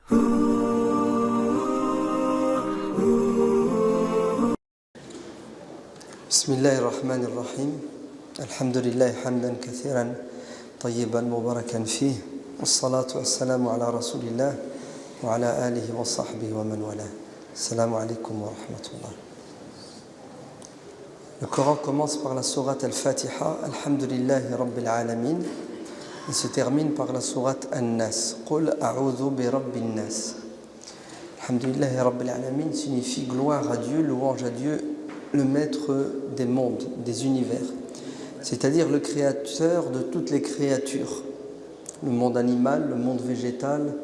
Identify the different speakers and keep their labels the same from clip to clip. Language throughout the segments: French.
Speaker 1: بسم الله الرحمن الرحيم الحمد لله حمدا كثيرا طيبا مباركا فيه والصلاة والسلام على رسول الله وعلى آله وصحبه ومن والاه. السلام عليكم ورحمة الله. Le Coran commence par la sourate Al-Fatiha, Alhamdulillahi Rabbil Alamin, et se termine par la sourate An-Nas, Qul a'udhu bi Rabbin Nas. Alhamdulillahi Rabbil Alamin signifie gloire à Dieu, louange à Dieu, le maître des mondes, des univers, c'est-à-dire le créateur de toutes les créatures, le monde animal, le monde végétal,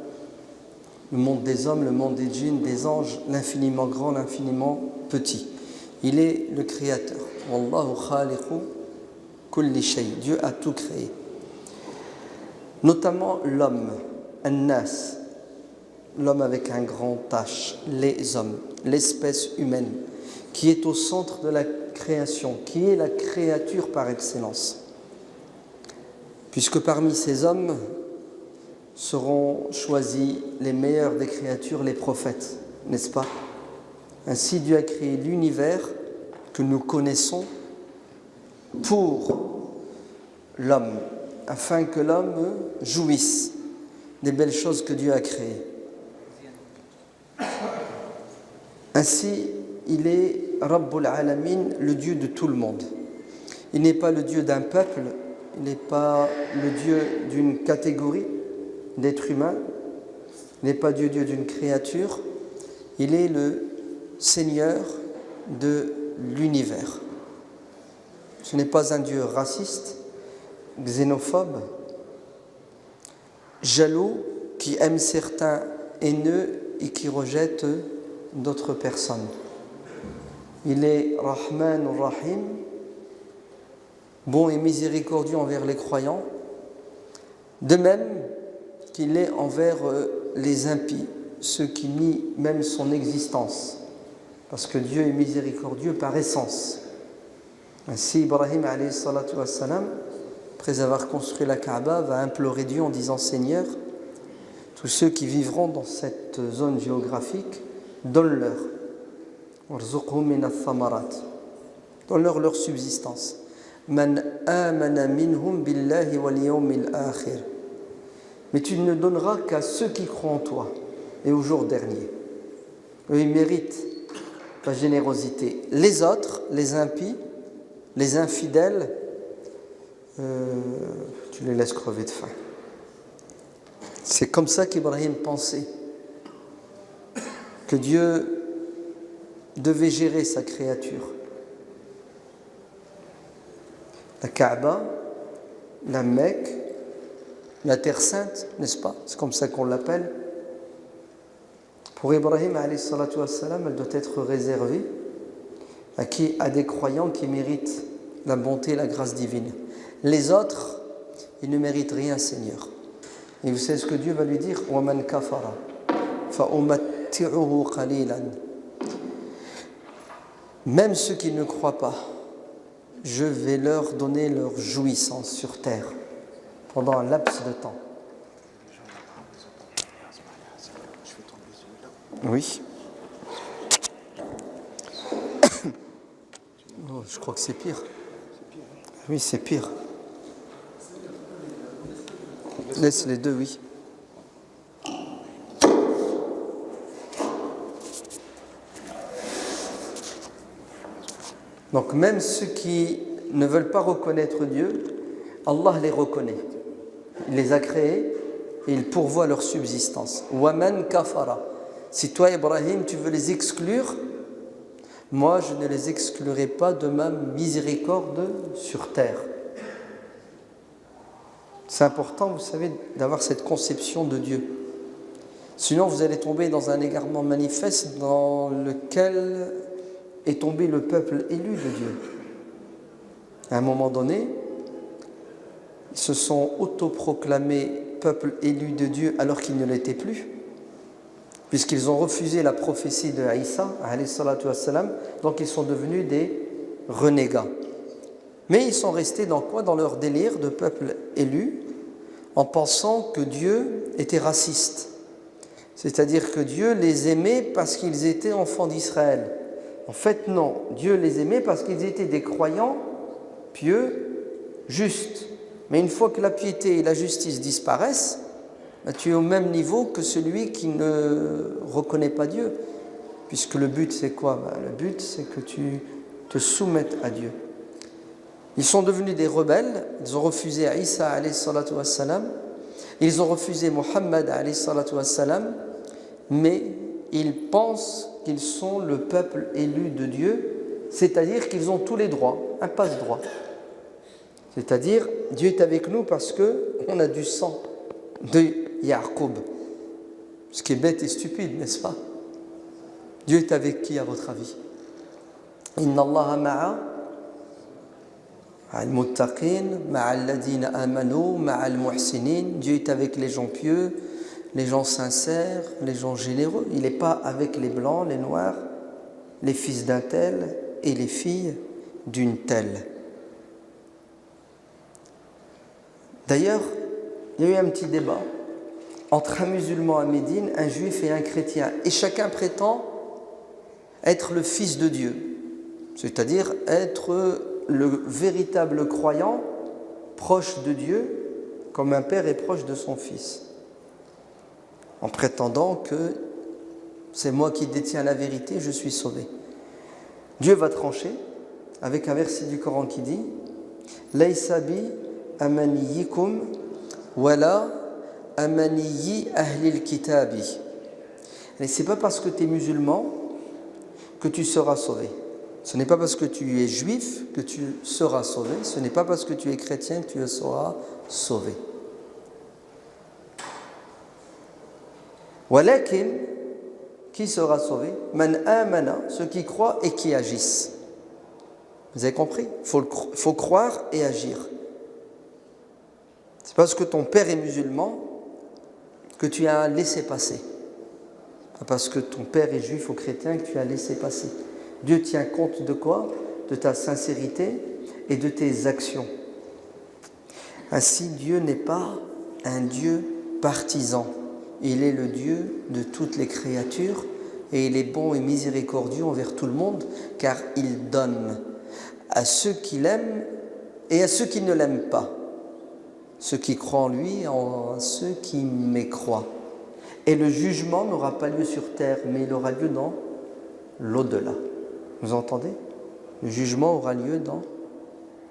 Speaker 1: le monde des hommes, le monde des djinns, des anges, l'infiniment grand, l'infiniment petit. Il est le créateur. Wallahu khaliqu kulli shay. Dieu a tout créé. Notamment l'homme, an-nas, l'homme avec un grand H, les hommes, l'espèce humaine, qui est au centre de la création, qui est la créature par excellence. Puisque parmi ces hommes seront choisis les meilleurs des créatures, les prophètes, n'est-ce pas? Ainsi Dieu a créé l'univers que nous connaissons pour l'homme, afin que l'homme jouisse des belles choses que Dieu a créées. Ainsi, il est Rabbul Alamin, le Dieu de tout le monde. Il n'est pas le Dieu d'un peuple, il n'est pas le Dieu d'une catégorie d'êtres humains, il n'est pas Dieu d'une créature, il est le Seigneur de l'univers. Ce n'est pas un Dieu raciste, xénophobe, jaloux, qui aime certains haineux et qui rejette d'autres personnes. Il est Rahman Rahim, bon et miséricordieux envers les croyants, de même qu'il est envers les impies, ceux qui nient même son existence, parce que Dieu est miséricordieux par essence. Ainsi, Ibrahim alayhi salatu wassalam, après avoir construit la Kaaba, va implorer Dieu en disant: Seigneur, tous ceux qui vivront dans cette zone géographique, donne-leur donne-leur leur subsistance. Man amana minhum billahi wal yawmil akhir. Mais tu ne donneras qu'à ceux qui croient en toi et au jour dernier. Eux, ils méritent ta générosité. Les autres, les impies, les infidèles, tu les laisses crever de faim. C'est comme ça qu'Ibrahim pensait que Dieu devait gérer sa créature. La Kaaba, la Mecque, la Terre Sainte, n'est-ce pas? C'est comme ça qu'on l'appelle. Pour Ibrahim alayhi salatu wassalam, elle doit être réservée à des croyants qui méritent la bonté et la grâce divine. Les autres, ils ne méritent rien, Seigneur. Et vous savez ce que Dieu va lui dire? وَمَنْ كَفَرَ فَأُمَتِّعُهُ قَلِيلًا. Même ceux qui ne croient pas, je vais leur donner leur jouissance sur terre pendant un laps de temps. Oui. Oh, je crois que c'est pire. Oui, c'est pire. Laisse les deux, oui. Donc même ceux qui ne veulent pas reconnaître Dieu, Allah les reconnaît. Il les a créés et il pourvoit leur subsistance. Waman kafara. Si toi, Ibrahim, tu veux les exclure, moi je ne les exclurai pas de ma miséricorde sur terre. C'est important, vous savez, d'avoir cette conception de Dieu. Sinon, vous allez tomber dans un égarement manifeste dans lequel est tombé le peuple élu de Dieu. À un moment donné, ils se sont autoproclamés peuple élu de Dieu alors qu'ils ne l'étaient plus, puisqu'ils ont refusé la prophétie de Isa, alayhi salatu wassalam, donc ils sont devenus des renégats. Mais ils sont restés dans quoi? Dans leur délire de peuple élu, en pensant que Dieu était raciste. C'est-à-dire que Dieu les aimait parce qu'ils étaient enfants d'Israël. En fait, non. Dieu les aimait parce qu'ils étaient des croyants pieux, justes. Mais une fois que la piété et la justice disparaissent, tu es au même niveau que celui qui ne reconnaît pas Dieu. Puisque le but, c'est quoi? Le but, c'est que tu te soumettes à Dieu. Ils sont devenus des rebelles. Ils ont refusé Isa alayhi salatu wassalam. Ils ont refusé Muhammad alayhi salatu wassalam. Mais ils pensent qu'ils sont le peuple élu de Dieu, c'est-à-dire qu'ils ont tous les droits, un passe-droit. C'est-à-dire, Dieu est avec nous parce qu'on a du sang de Ya'qub. Ce qui est bête et stupide, n'est-ce pas? Dieu est avec qui, à votre avis? Inna Allaha ma'a al-muttaqin, ma'a alladhina amanu, ma'a al-muhsinin. Dieu est avec les gens pieux, les gens sincères, les gens généreux. Il n'est pas avec les blancs, les noirs, les fils d'un tel et les filles d'une telle. D'ailleurs, il y a eu un petit débat entre un musulman à Médine, un juif et un chrétien. Et chacun prétend être le fils de Dieu, c'est-à-dire être le véritable croyant proche de Dieu, comme un père est proche de son fils, en prétendant que c'est moi qui détiens la vérité, je suis sauvé. Dieu va trancher avec un verset du Coran qui dit « Laysa bi amaniyikum wala amaniyi ahlil kitabi » Et c'est pas parce que tu es musulman que tu seras sauvé. Ce n'est pas parce que tu es juif que tu seras sauvé. Ce n'est pas parce que tu es chrétien que tu seras sauvé. Walakin, qui sera sauvé? Man amana, ceux qui croient et qui agissent. Vous avez compris? Il faut croire et agir. C'est parce que ton père est musulman que tu as laissé passer. Pas parce que ton père est juif ou chrétien que tu as laissé passer. Dieu tient compte de quoi? De ta sincérité et de tes actions. Ainsi, Dieu n'est pas un Dieu partisan. Il est le Dieu de toutes les créatures et il est bon et miséricordieux envers tout le monde car il donne à ceux qui l'aiment et à ceux qui ne l'aiment pas. Ceux qui croient en lui et à ceux qui mécroient. Et le jugement n'aura pas lieu sur terre, mais il aura lieu dans l'au-delà. Vous entendez? Le jugement aura lieu dans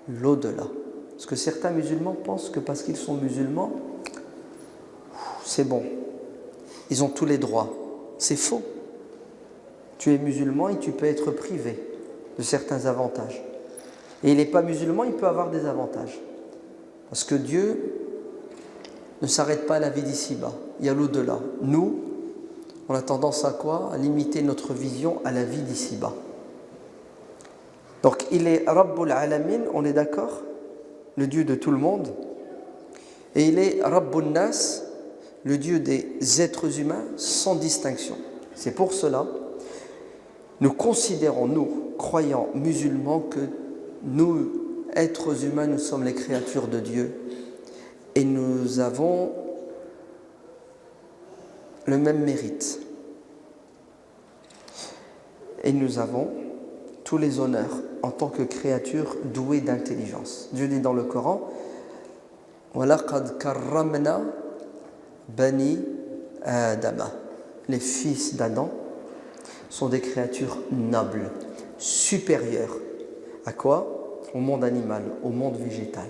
Speaker 1: l'au-delà. Parce que certains musulmans pensent que parce qu'ils sont musulmans, c'est bon. Ils ont tous les droits. C'est faux. Tu es musulman et tu peux être privé de certains avantages. Et il n'est pas musulman, il peut avoir des avantages. Parce que Dieu ne s'arrête pas à la vie d'ici-bas. Il y a l'au-delà. Nous, on a tendance à quoi? À limiter notre vision à la vie d'ici-bas. Donc, il est Rabbul Alamin, on est d'accord? Le Dieu de tout le monde. Et il est Rabbun Nas, le Dieu des êtres humains sans distinction. C'est pour cela, nous considérons, nous, croyants musulmans, que nous, êtres humains, nous sommes les créatures de Dieu et nous avons le même mérite. Et nous avons tous les honneurs en tant que créatures douées d'intelligence. Dieu dit dans le Coran « وَلَقَدْ كَرَّمْنَا Bani Adama » Les fils d'Adam sont des créatures nobles, supérieures. À quoi? Au monde animal, au monde végétal.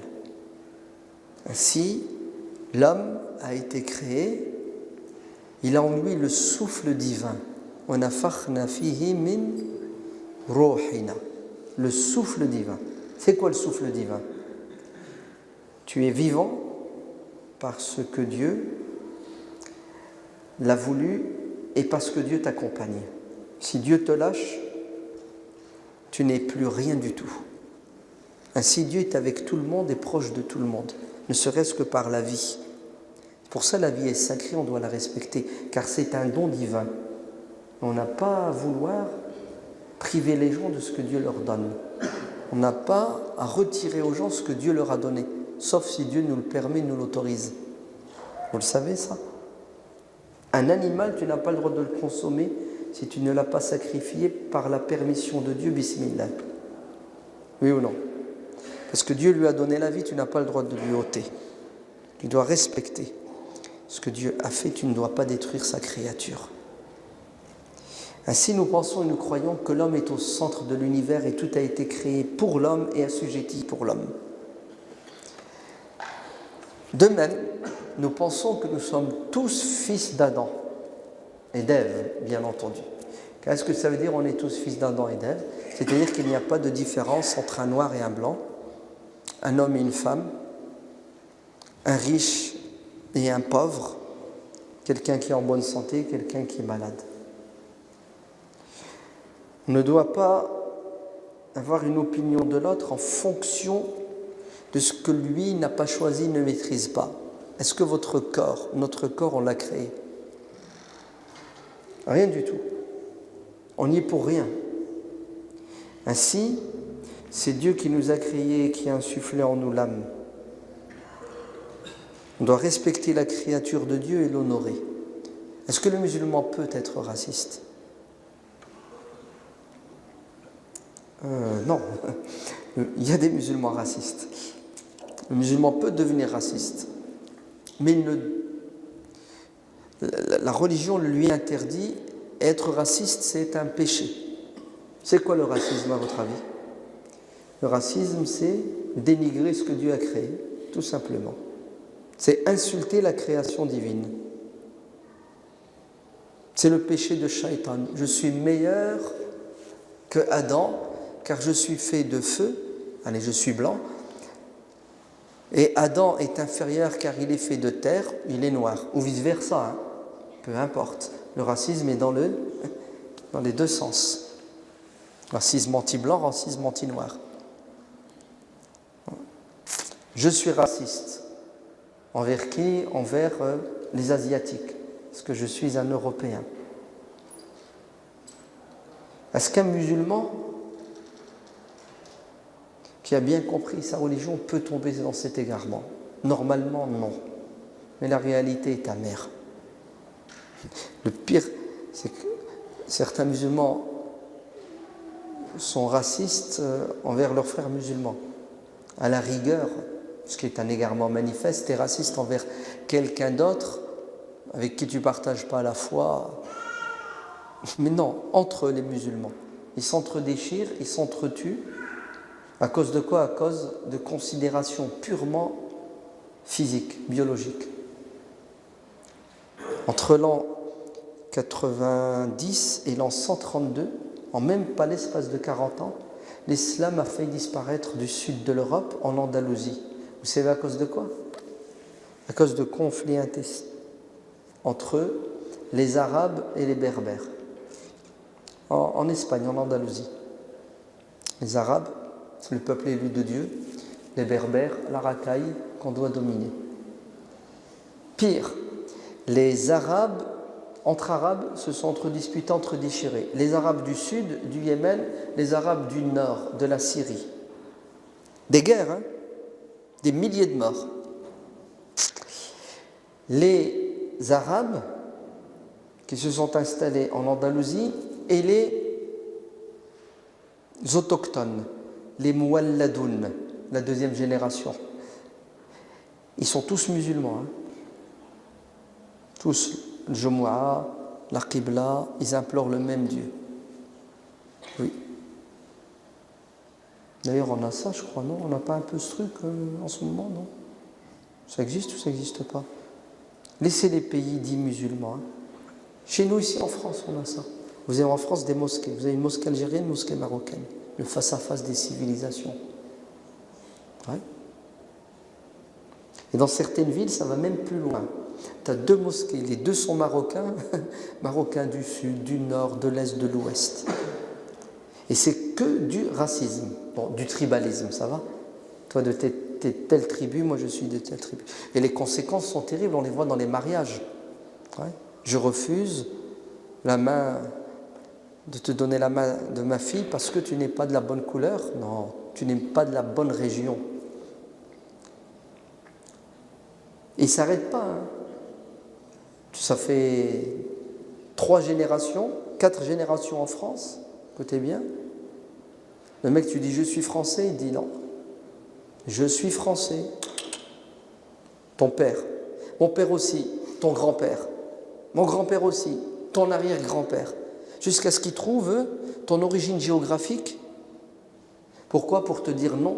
Speaker 1: Ainsi, l'homme a été créé, il a en lui le souffle divin. وَنَفَخْنَا فِيهِ مِنْ رُوحِنَا. Le souffle divin. C'est quoi le souffle divin? Tu es vivant parce que Dieu l'a voulu et parce que Dieu t'accompagne. Si Dieu te lâche, tu n'es plus rien du tout. Ainsi, Dieu est avec tout le monde et proche de tout le monde, ne serait-ce que par la vie. Pour ça, la vie est sacrée, on doit la respecter, car c'est un don divin. On n'a pas à vouloir priver les gens de ce que Dieu leur donne. On n'a pas à retirer aux gens ce que Dieu leur a donné, sauf si Dieu nous le permet, nous l'autorise. Vous le savez, ça? Un animal, tu n'as pas le droit de le consommer si tu ne l'as pas sacrifié par la permission de Dieu, bismillah. Oui ou non? Parce que Dieu lui a donné la vie, tu n'as pas le droit de lui ôter. Tu dois respecter ce que Dieu a fait, tu ne dois pas détruire sa créature. Ainsi, nous pensons et nous croyons que l'homme est au centre de l'univers et tout a été créé pour l'homme et assujetti pour l'homme. De même, nous pensons que nous sommes tous fils d'Adam et d'Ève, bien entendu. Qu'est-ce que ça veut dire on est tous fils d'Adam et d'Ève? C'est-à-dire qu'il n'y a pas de différence entre un noir et un blanc, un homme et une femme, un riche et un pauvre, quelqu'un qui est en bonne santé, quelqu'un qui est malade. On ne doit pas avoir une opinion de l'autre en fonction de ce que lui n'a pas choisi, ne maîtrise pas. Est-ce que votre corps, notre corps, on l'a créé? Rien du tout. On n'y est pour rien. Ainsi, c'est Dieu qui nous a créés et qui a insufflé en nous l'âme. On doit respecter la créature de Dieu et l'honorer. Est-ce que le musulman peut être raciste? Non. Il y a des musulmans racistes. Le musulman peut devenir raciste. Mais la religion lui interdit. Être raciste, c'est un péché. C'est quoi le racisme à votre avis? Le racisme, c'est dénigrer ce que Dieu a créé, tout simplement. C'est insulter la création divine. C'est le péché de Shaitan. Je suis meilleur que Adam, car je suis fait de feu. Allez, je suis blanc. Et Adam est inférieur car il est fait de terre, il est noir. Ou vice-versa, hein. Peu importe. Le racisme est dans les deux sens. Racisme anti-blanc, racisme anti-noir. Je suis raciste. Envers qui? Envers les Asiatiques. Parce que je suis un Européen. Est-ce qu'un musulman qui a bien compris sa religion peut tomber dans cet égarement? Normalement, non. Mais la réalité est amère. Le pire, c'est que certains musulmans sont racistes envers leurs frères musulmans. À la rigueur, ce qui est un égarement manifeste, tu es raciste envers quelqu'un d'autre avec qui tu ne partages pas la foi. Mais non, entre les musulmans. Ils s'entre-déchirent, ils s'entretuent. À cause de quoi? À cause de considérations purement physiques, biologiques. Entre l'an 90 et l'an 132, en même pas l'espace de 40 ans, l'islam a fait disparaître du sud de l'Europe en Andalousie. Vous savez à cause de quoi? À cause de conflits intestins entre les Arabes et les Berbères. En Espagne, en Andalousie. Les Arabes, c'est le peuple élu de Dieu. Les Berbères, la racaille qu'on doit dominer. Pire, les Arabes, entre Arabes, se sont entre-disputés, entre-déchirés. Les Arabes du sud, du Yémen, les Arabes du nord, de la Syrie. Des guerres, hein? Des milliers de morts. Les Arabes qui se sont installés en Andalousie et les autochtones, les Moualladoun, la deuxième génération. Ils sont tous musulmans. Hein? Tous, le Jumu'ah, la Qibla, ils implorent le même Dieu. Oui. D'ailleurs, on a ça, je crois, non? On n'a pas un peu ce truc en ce moment, non? Ça existe ou ça n'existe pas? Laissez les pays dits musulmans. Hein. Chez nous, ici en France, on a ça. Vous avez en France des mosquées. Vous avez une mosquée algérienne, une mosquée marocaine. Le face-à-face des civilisations. Ouais. Et dans certaines villes, ça va même plus loin. Tu as deux mosquées, les deux sont marocains, marocains du sud, du nord, de l'est, de l'ouest. Et c'est que du racisme, bon, du tribalisme, ça va? Toi de telle tribu, moi je suis de telle tribu. Et les conséquences sont terribles, on les voit dans les mariages. Ouais. Je refuse de te donner la main de ma fille parce que tu n'es pas de la bonne couleur. Non, tu n'es pas de la bonne région. Et il ne s'arrête pas. Hein. Ça fait 3 générations, 4 générations en France, écoutez bien. Le mec, tu dis je suis français, il dit non. Je suis français. Ton père, mon père aussi, ton grand-père, mon grand-père aussi, ton arrière-grand-père, jusqu'à ce qu'ils trouvent ton origine géographique. Pourquoi? Pour te dire non.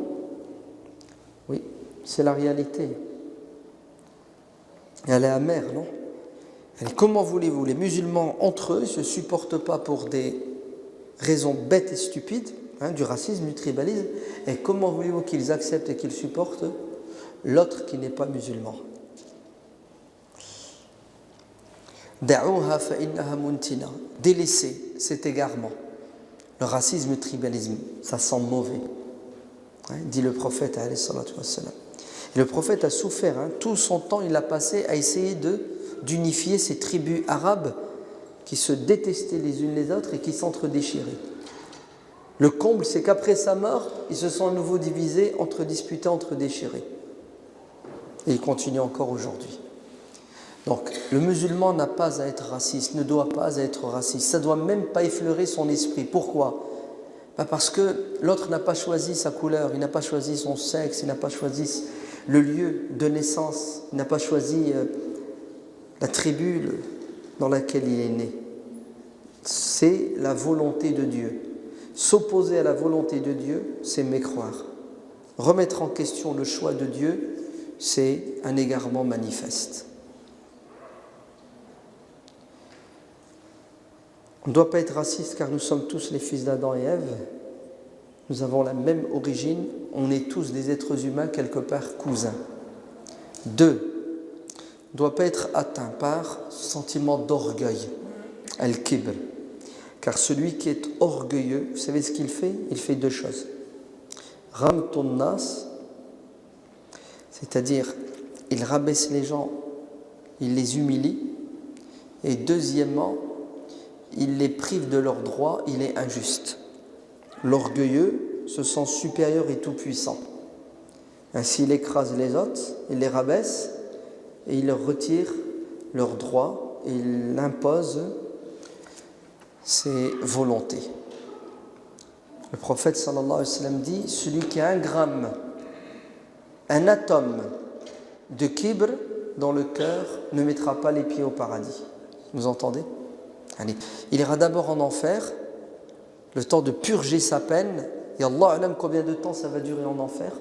Speaker 1: Oui, c'est la réalité. Et elle est amère, non? Et comment voulez-vous? Les musulmans entre eux ne se supportent pas pour des raisons bêtes et stupides, du racisme, du tribalisme. Et comment voulez-vous qu'ils acceptent et qu'ils supportent l'autre qui n'est pas musulman? Da'uha fa innaha muntina. Délaissez cet égarement. Le racisme, le tribalisme, ça sent mauvais. Dit le prophète alayhi salatu wassalam. Et le prophète a souffert, tout son temps il a passé à essayer d'unifier ces tribus arabes qui se détestaient les unes les autres et qui s'entre-déchiraient. Le comble, c'est qu'après sa mort, ils se sont à nouveau divisés, disputés, entre-déchirés. Et ils continuent encore aujourd'hui. Donc, le musulman n'a pas à être raciste, ne doit pas être raciste. Ça ne doit même pas effleurer son esprit. Pourquoi? Parce que l'autre n'a pas choisi sa couleur, il n'a pas choisi son sexe, il n'a pas choisi le lieu de naissance, il n'a pas choisi la tribu dans laquelle il est né. C'est la volonté de Dieu. S'opposer à la volonté de Dieu, c'est mécroire. Remettre en question le choix de Dieu, c'est un égarement manifeste. On ne doit pas être raciste car nous sommes tous les fils d'Adam et Ève. Nous avons la même origine. On est tous des êtres humains quelque part cousins. 2. On ne doit pas être atteint par ce sentiment d'orgueil. Al-Kibr. Car celui qui est orgueilleux, vous savez ce qu'il fait? Il fait 2 choses. Ramtun nas, c'est-à-dire il rabaisse les gens, il les humilie. Et deuxièmement, il les prive de leurs droits, il est injuste. L'orgueilleux se sent supérieur et tout-puissant. Ainsi, il écrase les autres, il les rabaisse et il leur retire leurs droits et il impose ses volontés. Le prophète sallallahu alayhi wa sallam dit: celui qui a 1 gramme, un atome de kibr dans le cœur ne mettra pas les pieds au paradis. Vous entendez? Allez. Il ira d'abord en enfer, le temps de purger sa peine, et Allah alam combien de temps ça va durer en enfer,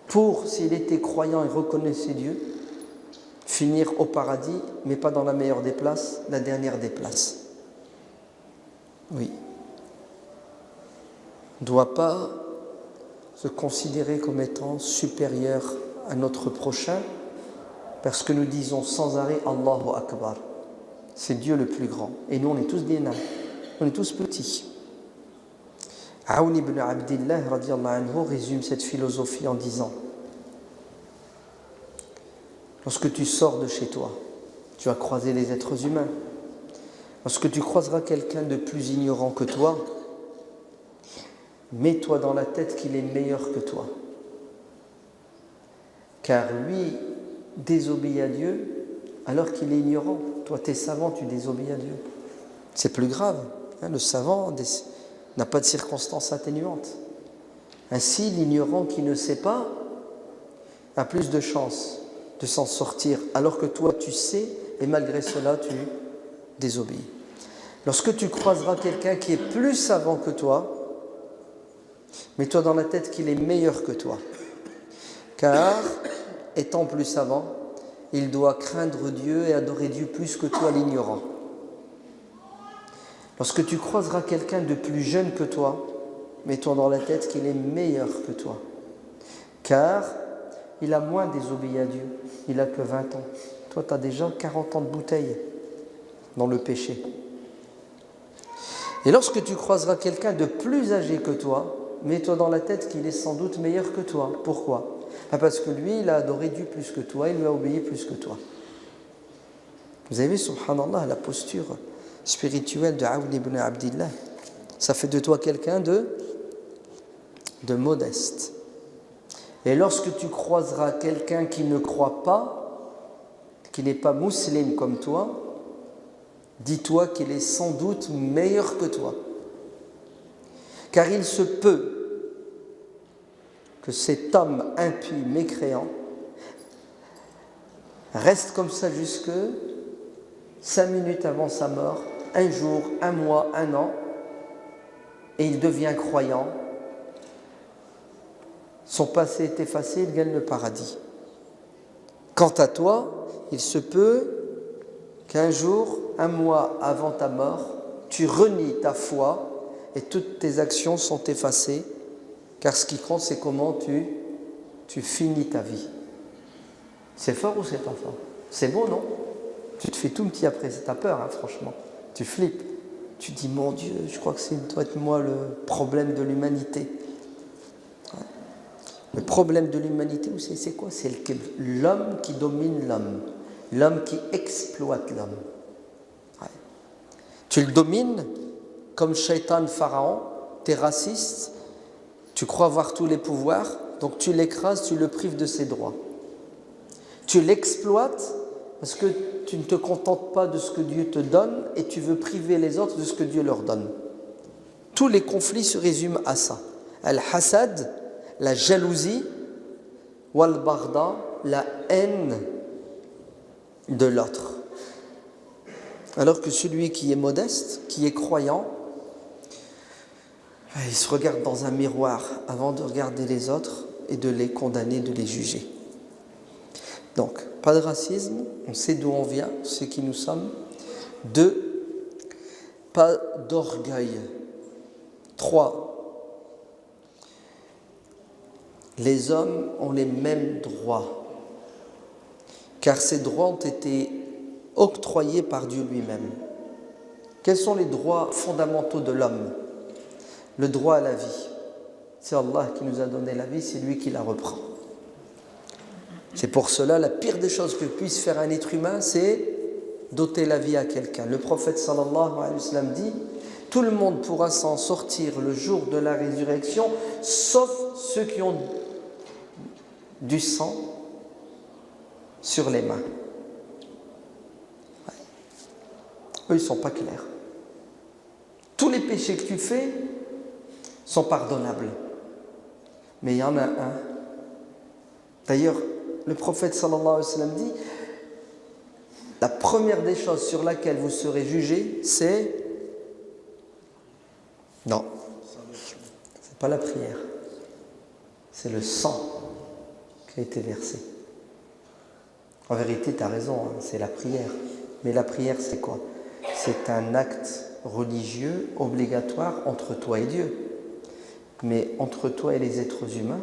Speaker 1: pour, s'il était croyant et reconnaissait Dieu, finir au paradis, mais pas dans la meilleure des places, la dernière des places. Oui. On ne doit pas se considérer comme étant supérieur à notre prochain, parce que nous disons sans arrêt Allahu Akbar. C'est Dieu le plus grand. Et nous, on est tous des nains. On est tous petits. Aoun ibn Abdillah radiyallahu anhu résume cette philosophie en disant: lorsque tu sors de chez toi, tu vas croiser les êtres humains. Lorsque tu croiseras quelqu'un de plus ignorant que toi, mets-toi dans la tête qu'il est meilleur que toi. Car lui désobéit à Dieu alors qu'il est ignorant. Toi, tu es savant, tu désobéis à Dieu. C'est plus grave. Le savant n'a pas de circonstances atténuantes. Ainsi, l'ignorant qui ne sait pas a plus de chances de s'en sortir, alors que toi, tu sais, et malgré cela, tu désobéis. Lorsque tu croiseras quelqu'un qui est plus savant que toi, mets-toi dans la tête qu'il est meilleur que toi. Car, étant plus savant, il doit craindre Dieu et adorer Dieu plus que toi, l'ignorant. Lorsque tu croiseras quelqu'un de plus jeune que toi, mets-toi dans la tête qu'il est meilleur que toi. Car il a moins désobéi à Dieu. Il n'a que 20 ans. Toi, tu as déjà 40 ans de bouteille dans le péché. Et lorsque tu croiseras quelqu'un de plus âgé que toi, mets-toi dans la tête qu'il est sans doute meilleur que toi. Pourquoi? Parce que lui, il a adoré Dieu plus que toi, il lui a obéi plus que toi. Vous avez vu, subhanallah, la posture spirituelle de Aoun ibn Abdillah. Ça fait de toi quelqu'un de modeste. Et lorsque tu croiseras quelqu'un qui ne croit pas, qu'il n'est pas musulman comme toi, dis-toi qu'il est sans doute meilleur que toi. Car il se peut que cet homme impie, mécréant, reste comme ça jusque 5 minutes avant sa mort, un jour, un mois, un an, et il devient croyant. Son passé est effacé, il gagne le paradis. Quant à toi, il se peut qu'un jour, un mois avant ta mort, tu renies ta foi et toutes tes actions sont effacées, car ce qui compte, c'est comment tu finis ta vie. C'est fort ou c'est pas fort? C'est beau, non? Tu te fais tout petit après, t'as peur, hein, franchement. Tu flippes. Tu dis, mon Dieu, je crois que c'est doit être moi le problème de l'humanité. Le problème de l'humanité, vous savez, c'est quoi? C'est l'homme qui domine l'homme. L'homme qui exploite l'homme. Ouais. Tu le domines comme Shaitan Pharaon, tu es raciste, tu crois avoir tous les pouvoirs, donc tu l'écrases, tu le prives de ses droits. Tu l'exploites parce que tu ne te contentes pas de ce que Dieu te donne et tu veux priver les autres de ce que Dieu leur donne. Tous les conflits se résument à ça. Al-hasad, la jalousie, wal-barda, la haine de l'autre. Alors que celui qui est modeste, qui est croyant, il se regarde dans un miroir avant de regarder les autres et de les condamner, de les juger. Donc, pas de racisme, on sait d'où on vient, on sait qui nous sommes. 2, pas d'orgueil. 3, les hommes ont les mêmes droits, car ces droits ont été octroyés par Dieu lui-même. Quels sont les droits fondamentaux de l'homme? Le droit à la vie. C'est Allah qui nous a donné la vie, c'est lui qui la reprend. C'est pour cela, la pire des choses que puisse faire un être humain, c'est d'ôter la vie à quelqu'un. Le prophète sallallahu alayhi wa sallam dit, tout le monde pourra s'en sortir le jour de la résurrection, sauf ceux qui ont du sang sur les mains. Ouais. Eux, ils ne sont pas clairs. Tous les péchés que tu fais sont pardonnables. Mais il y en a un. D'ailleurs, le prophète sallallahu alayhi wa sallam dit, la première des choses sur laquelle vous serez jugés, c'est... Non, c'est pas la prière. C'est le sang qui a été versé. En vérité, tu as raison, hein, c'est la prière. Mais la prière, c'est quoi? C'est un acte religieux obligatoire entre toi et Dieu. Mais entre toi et les êtres humains,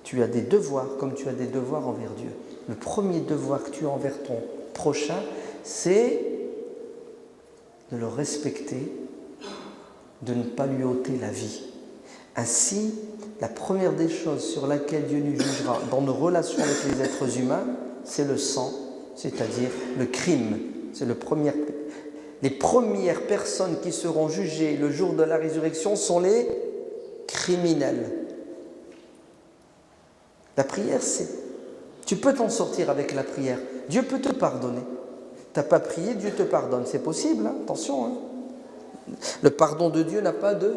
Speaker 1: tu as des devoirs comme tu as des devoirs envers Dieu. Le premier devoir que tu as envers ton prochain, c'est de le respecter, de ne pas lui ôter la vie. Ainsi, la première des choses sur laquelle Dieu nous jugera dans nos relations avec les êtres humains, c'est le sang, c'est-à-dire le crime. C'est les premières personnes qui seront jugées le jour de la résurrection sont les criminels. La prière, tu peux t'en sortir avec la prière. Dieu peut te pardonner. Tu n'as pas prié, Dieu te pardonne. C'est possible, hein, attention. Hein. Le pardon de Dieu n'a pas de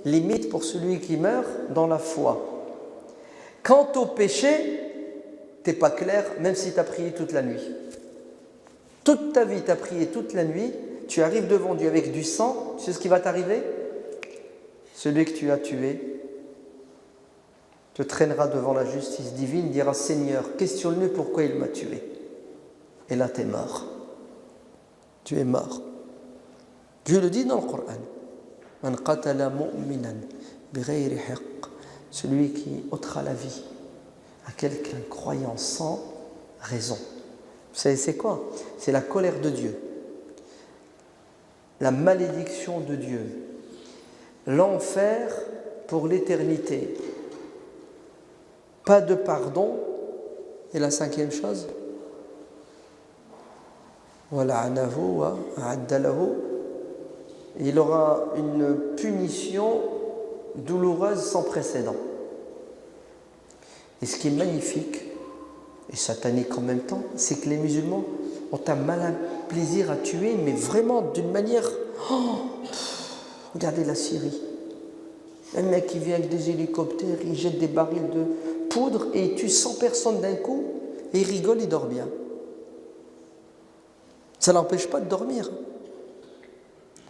Speaker 1: limite pour celui qui meurt dans la foi. Quant au péché, tu n'es pas clair, même si tu as prié toute la nuit. Toute ta vie, tu as prié toute la nuit, tu arrives devant Dieu avec du sang, tu sais ce qui va t'arriver? Celui que tu as tué te traînera devant la justice divine, dira Seigneur, questionne-le pourquoi il m'a tué. Et là, tu es mort. Tu es mort. Dieu le dit dans le Coran. Man qatala mu'minan bighayri haqq. Celui qui ôtera la vie à quelqu'un croyant sans raison. Vous savez, c'est quoi? C'est la colère de Dieu, la malédiction de Dieu, l'enfer pour l'éternité. Pas de pardon. Et la 5e chose, il aura une punition douloureuse sans précédent. Et ce qui est magnifique, et satanique en même temps, c'est que les musulmans ont un malin plaisir à tuer, mais vraiment d'une manière... regardez la Syrie. Un mec qui vient avec des hélicoptères, il jette des barils de poudre et il tue 100 personnes d'un coup, et il rigole, il dort bien. Ça ne l'empêche pas de dormir.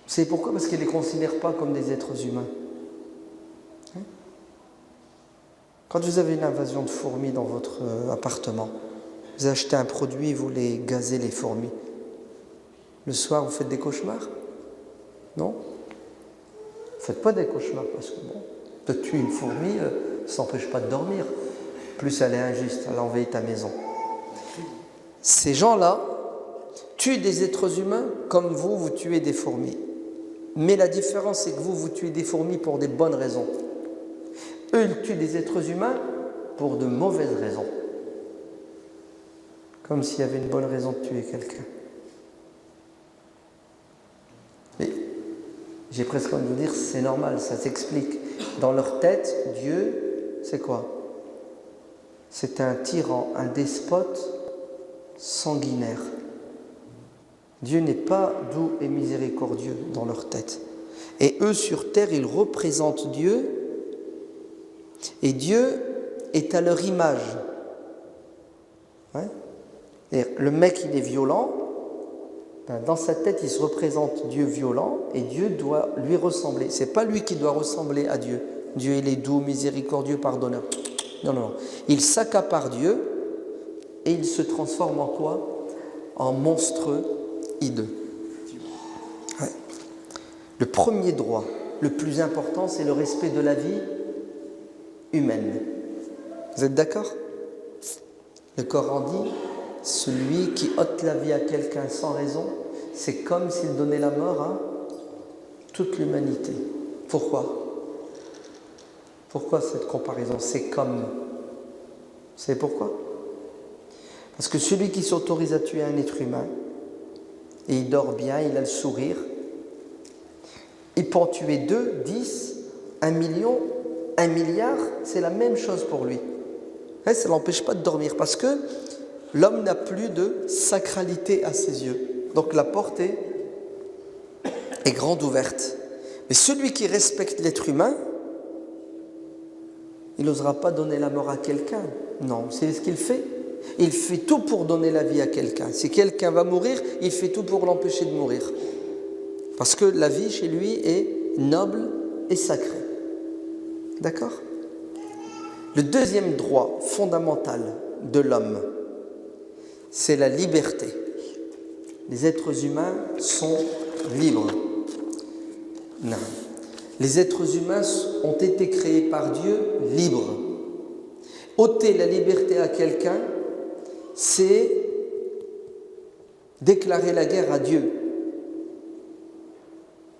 Speaker 1: C'est pourquoi? Parce qu'il ne les considère pas comme des êtres humains. Quand vous avez une invasion de fourmis dans votre appartement, vous achetez un produit, vous les gazez les fourmis. Le soir, vous faites des cauchemars? Non? Ne faites pas des cauchemars parce que bon, de tuer une fourmi, ça n'empêche pas de dormir. Plus elle est injuste, elle a envahi ta maison. Ces gens-là tuent des êtres humains comme vous tuez des fourmis. Mais la différence, c'est que vous tuez des fourmis pour des bonnes raisons. Eux, ils tuent des êtres humains pour de mauvaises raisons. Comme s'il y avait une bonne raison de tuer quelqu'un. Mais j'ai presque envie de vous dire, c'est normal, ça s'explique. Dans leur tête, Dieu, c'est quoi? C'est un tyran, un despote sanguinaire. Dieu n'est pas doux et miséricordieux dans leur tête. Et eux, sur terre, ils représentent Dieu. Et Dieu est à leur image. Et le mec, il est violent. Dans sa tête, il se représente Dieu violent. Et Dieu doit lui ressembler. Ce n'est pas lui qui doit ressembler à Dieu. Dieu, il est doux, miséricordieux, pardonneur. Non, non, non. Il s'accapare Dieu. Et il se transforme en quoi? En monstrueux hideux. Ouais. Le premier droit, le plus important, c'est le respect de la vie humaine. Vous êtes d'accord? Le Coran dit, celui qui ôte la vie à quelqu'un sans raison, c'est comme s'il donnait la mort à toute l'humanité. Pourquoi? Pourquoi cette comparaison? C'est comme. Vous savez pourquoi? Parce que celui qui s'autorise à tuer un être humain, et il dort bien, il a le sourire, il peut en tuer 2, 10, 1 million, 1 milliard, c'est la même chose pour lui. Ça ne l'empêche pas de dormir, parce que l'homme n'a plus de sacralité à ses yeux. Donc la porte est grande ouverte. Mais celui qui respecte l'être humain, il n'osera pas donner la mort à quelqu'un. Non, c'est ce qu'il fait. Il fait tout pour donner la vie à quelqu'un. Si quelqu'un va mourir, il fait tout pour l'empêcher de mourir. Parce que la vie chez lui est noble et sacrée. D'accord? Le deuxième droit fondamental de l'homme, c'est la liberté. Les êtres humains sont libres. Non. Les êtres humains ont été créés par Dieu libres. Ôter la liberté à quelqu'un, c'est déclarer la guerre à Dieu.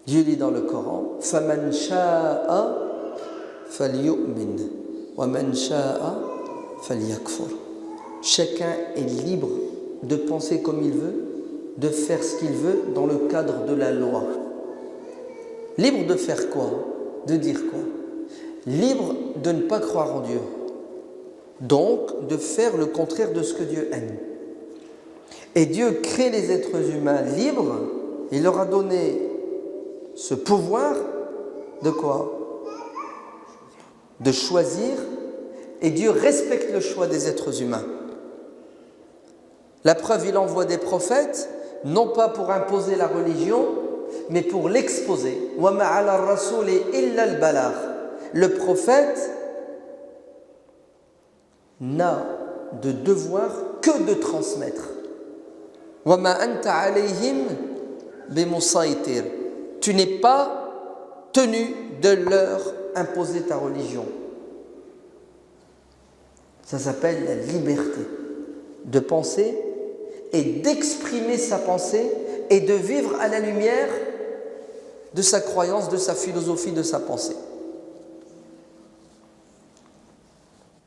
Speaker 1: Dieu dit dans le Coran, فَمَنْ شَاءَ فَلْيُؤْمِنْ وَمَنْ شَاءَ فَلْيَكْفُرْ. Chacun est libre de penser comme il veut, de faire ce qu'il veut dans le cadre de la loi. Libre de faire quoi? De dire quoi? Libre de ne pas croire en Dieu. Donc, de faire le contraire de ce que Dieu aime. Et Dieu crée les êtres humains libres. Il leur a donné ce pouvoir de quoi? De choisir. Et Dieu respecte le choix des êtres humains. La preuve, il envoie des prophètes, non pas pour imposer la religion, mais pour l'exposer. وَمَا عَلَى الرَّسُولِ إِلَّا الْبَلَاغُ. Le prophète n'a de devoir que de transmettre. وَمَا أَنْتَ عَلَيْهِمْ بِمُصَيْطِرٍ. Tu n'es pas tenu de leur imposer ta religion. Ça s'appelle la liberté de penser et d'exprimer sa pensée et de vivre à la lumière de sa croyance, de sa philosophie, de sa pensée.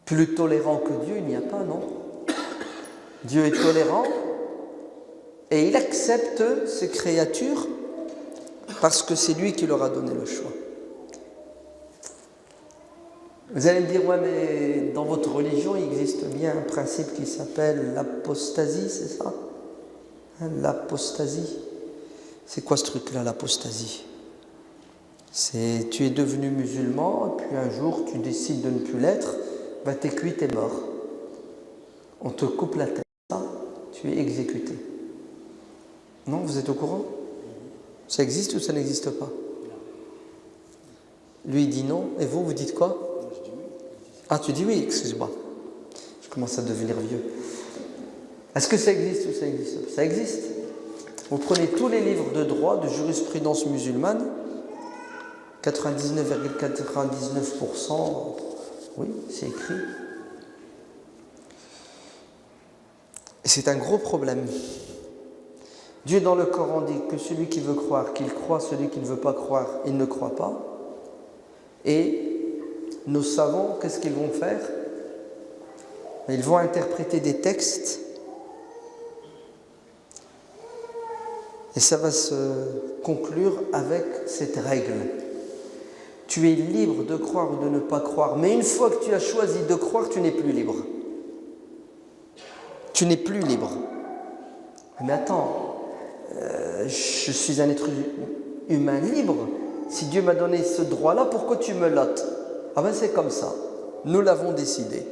Speaker 1: Plus tolérant que Dieu, il n'y a pas, non? Dieu est tolérant et il accepte ses créatures parce que c'est lui qui leur a donné le choix. Vous allez me dire, ouais, mais dans votre religion, il existe bien un principe qui s'appelle l'apostasie, c'est ça? Hein, l'apostasie. C'est quoi ce truc-là, l'apostasie? C'est tu es devenu musulman, et puis un jour tu décides de ne plus l'être, ben t'es cuit, t'es mort. On te coupe la tête, tu es exécuté. Non, vous êtes au courant? Ça existe ou ça n'existe pas? Lui il dit non, et vous, vous dites quoi? Ah, tu dis oui, excuse-moi. Je commence à devenir vieux. Est-ce que ça existe ou ça existe pas? Ça existe. Vous prenez tous les livres de droit, de jurisprudence musulmane, 99,99%, oui, c'est écrit. Et c'est un gros problème. Dieu dans le Coran dit que celui qui veut croire, qu'il croit, celui qui ne veut pas croire, il ne croit pas. Et nos savants, qu'est-ce qu'ils vont faire? Ils vont interpréter des textes et ça va se conclure avec cette règle. Tu es libre de croire ou de ne pas croire, mais une fois que tu as choisi de croire, tu n'es plus libre. Tu n'es plus libre. Mais attends, je suis un être humain libre. Si Dieu m'a donné ce droit-là, pourquoi tu me l'ôtes? Ah ben c'est comme ça. Nous l'avons décidé.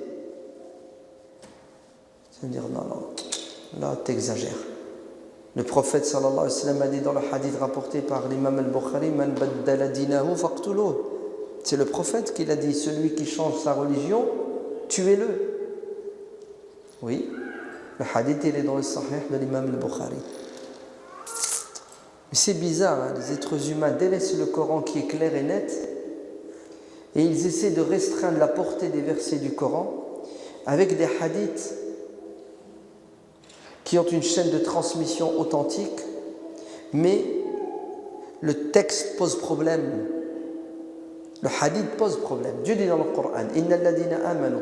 Speaker 1: Ça veut dire non, là t'exagères. Le prophète sallallahu alayhi wa sallam a dit dans le hadith rapporté par l'imam al-Bukhari, Man baddala dinahu faqtuluh. C'est le prophète qui l'a dit, celui qui change sa religion, tuez-le. Oui, le hadith il est dans le sahih de l'imam al-Bukhari. Mais c'est bizarre, hein, les êtres humains délaissent le Coran qui est clair et net et ils essaient de restreindre la portée des versets du Coran avec des hadiths qui ont une chaîne de transmission authentique, mais le texte pose problème. Le hadith pose problème. Dieu dit dans le Coran, Inna alladhina amanu,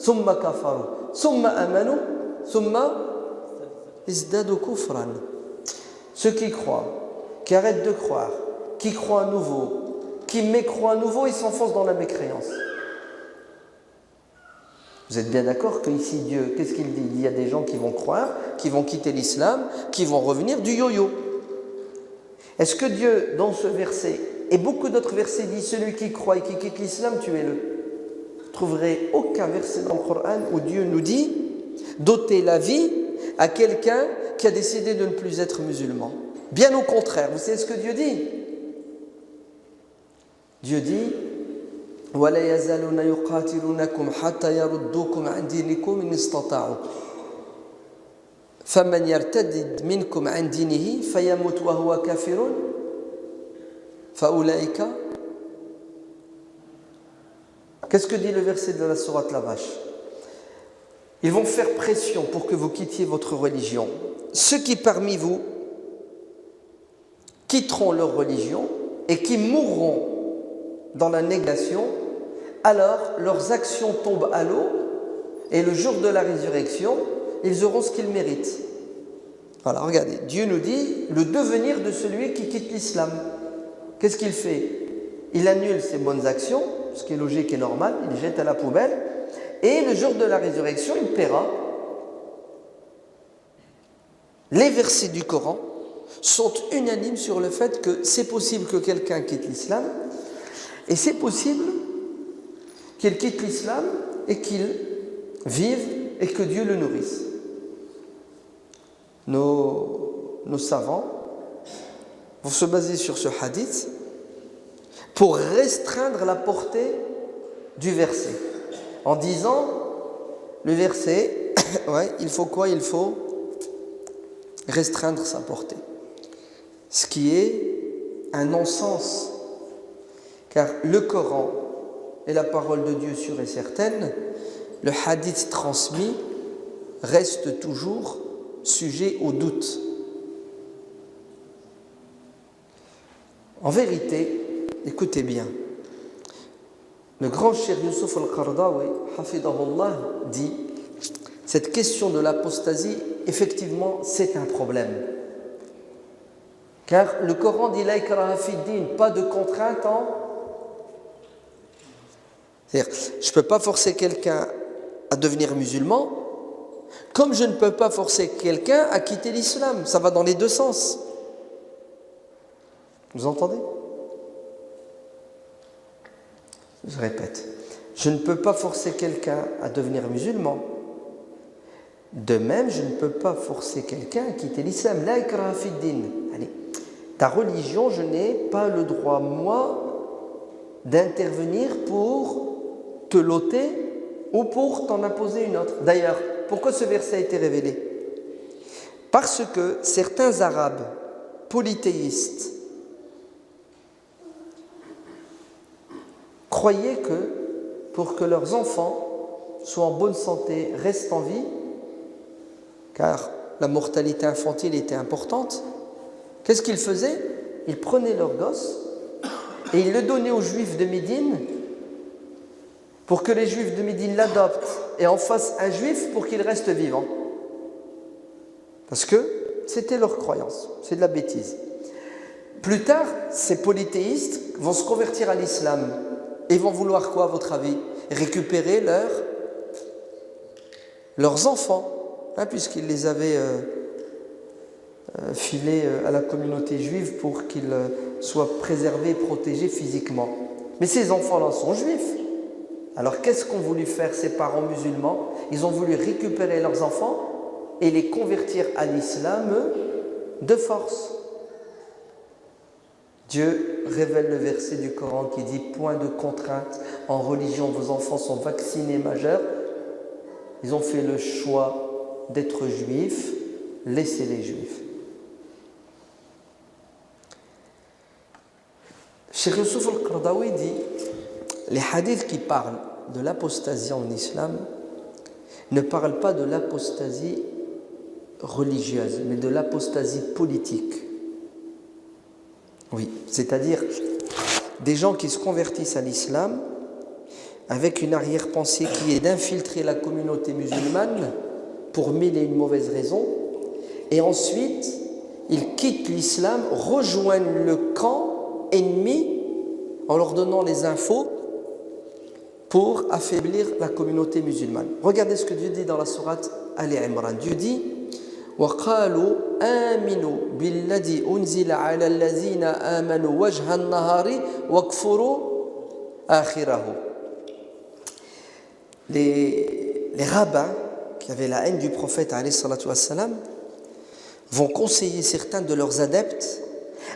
Speaker 1: thumma kafaru, thumma amanu, thumma izdadu kufran. Ceux qui croient, qui arrêtent de croire, qui croient à nouveau, qui mécroient à nouveau, ils s'enfoncent dans la mécréance. Vous êtes bien d'accord qu'ici Dieu, qu'est-ce qu'il dit? Il y a des gens qui vont croire, qui vont quitter l'islam, qui vont revenir du yo-yo. Est-ce que Dieu, dans ce verset, et beaucoup d'autres versets, dit celui qui croit et qui quitte l'islam, tuez-le? Vous ne trouverez aucun verset dans le Coran où Dieu nous dit d'ôter la vie à quelqu'un qui a décidé de ne plus être musulman. Bien au contraire, vous savez ce que Dieu dit? Dieu dit وَلَا يَزَالُونَ يُقَاتِلُونَكُمْ حَتَّى يَرُدُّوكُمْ عَنْ دِينِكُمْ إِنِ اسْتَطَاعُوا فَمَنْ يَرْتَدِّدْ مِنْكُمْ عَنْ دِينِهِ فَيَمُتْ وَهُوَ كَافِرٌ فَأُولَئِكَ. Qu'est-ce que dit le verset de la sourate La Vache? Ils vont faire pression pour que vous quittiez votre religion. Ceux qui parmi vous quitteront leur religion et qui mourront dans la négation, alors leurs actions tombent à l'eau et le jour de la résurrection, ils auront ce qu'ils méritent. Voilà, regardez, Dieu nous dit le devenir de celui qui quitte l'islam. Qu'est-ce qu'il fait? Il annule ses bonnes actions, ce qui est logique et normal, il les jette à la poubelle, et le jour de la résurrection, il paiera. Les versets du Coran sont unanimes sur le fait que c'est possible que quelqu'un quitte l'islam, et c'est possible qu'il quitte l'islam et qu'il vive et que Dieu le nourrisse. Nos savants vont se baser sur ce hadith pour restreindre la portée du verset. En disant, le verset, ouais, il faut quoi? Il faut restreindre sa portée. Ce qui est un non-sens. Car le Coran est la parole de Dieu sûre et certaine, le hadith transmis reste toujours sujet au doute. En vérité, écoutez bien, le grand Cheikh Youssouf al-Qaradawi, hafidahullah, dit cette question de l'apostasie, effectivement, c'est un problème. Car le Coran dit la ikraha fi din, pas de contrainte en C'est-à-dire, je ne peux pas forcer quelqu'un à devenir musulman, comme je ne peux pas forcer quelqu'un à quitter l'islam. Ça va dans les deux sens. Vous entendez? Je répète. Je ne peux pas forcer quelqu'un à devenir musulman. De même, je ne peux pas forcer quelqu'un à quitter l'islam. La ikraha fi din. Allez, ta religion, je n'ai pas le droit, moi, d'intervenir pour te l'ôter ou pour t'en imposer une autre. D'ailleurs, pourquoi ce verset a été révélé? Parce que certains Arabes polythéistes croyaient que pour que leurs enfants soient en bonne santé, restent en vie, car la mortalité infantile était importante, qu'est-ce qu'ils faisaient? Ils prenaient leur gosse et ils le donnaient aux Juifs de Médine pour que les Juifs de Médine l'adoptent et en fassent un Juif pour qu'il reste vivant. Parce que c'était leur croyance, c'est de la bêtise. Plus tard, ces polythéistes vont se convertir à l'islam et vont vouloir quoi, à votre avis? Récupérer leurs enfants, puisqu'ils les avaient filés à la communauté juive pour qu'ils soient préservés et protégés physiquement. Mais ces enfants-là sont juifs. Alors qu'est-ce qu'ont voulu faire ces parents musulmans? Ils ont voulu récupérer leurs enfants et les convertir à l'islam de force. Dieu révèle le verset du Coran qui dit « Point de contrainte, en religion, vos enfants sont vaccinés majeurs. » Ils ont fait le choix d'être juifs, laissez les juifs. Cheikh Youssouf al-Qaradawi dit « Les hadiths qui parlent de l'apostasie en islam ne parlent pas de l'apostasie religieuse, mais de l'apostasie politique. » Oui, c'est-à-dire des gens qui se convertissent à l'islam avec une arrière-pensée qui est d'infiltrer la communauté musulmane pour mille et une mauvaises raisons, et ensuite ils quittent l'islam, rejoignent le camp ennemi en leur donnant les infos pour affaiblir la communauté musulmane. Regardez ce que Dieu dit dans la sourate Ali Imran. Dieu dit وَقَالُوا آمِنُوا بِالَّذِي أُنزِلَ عَلَى الَّذِينَ آمَنُوا وَجْهَ النَّهَارِ وَكْفُرُوا آخِرَهُ. Les rabbins qui avaient la haine du prophète alayhi salatu wassalam vont conseiller certains de leurs adeptes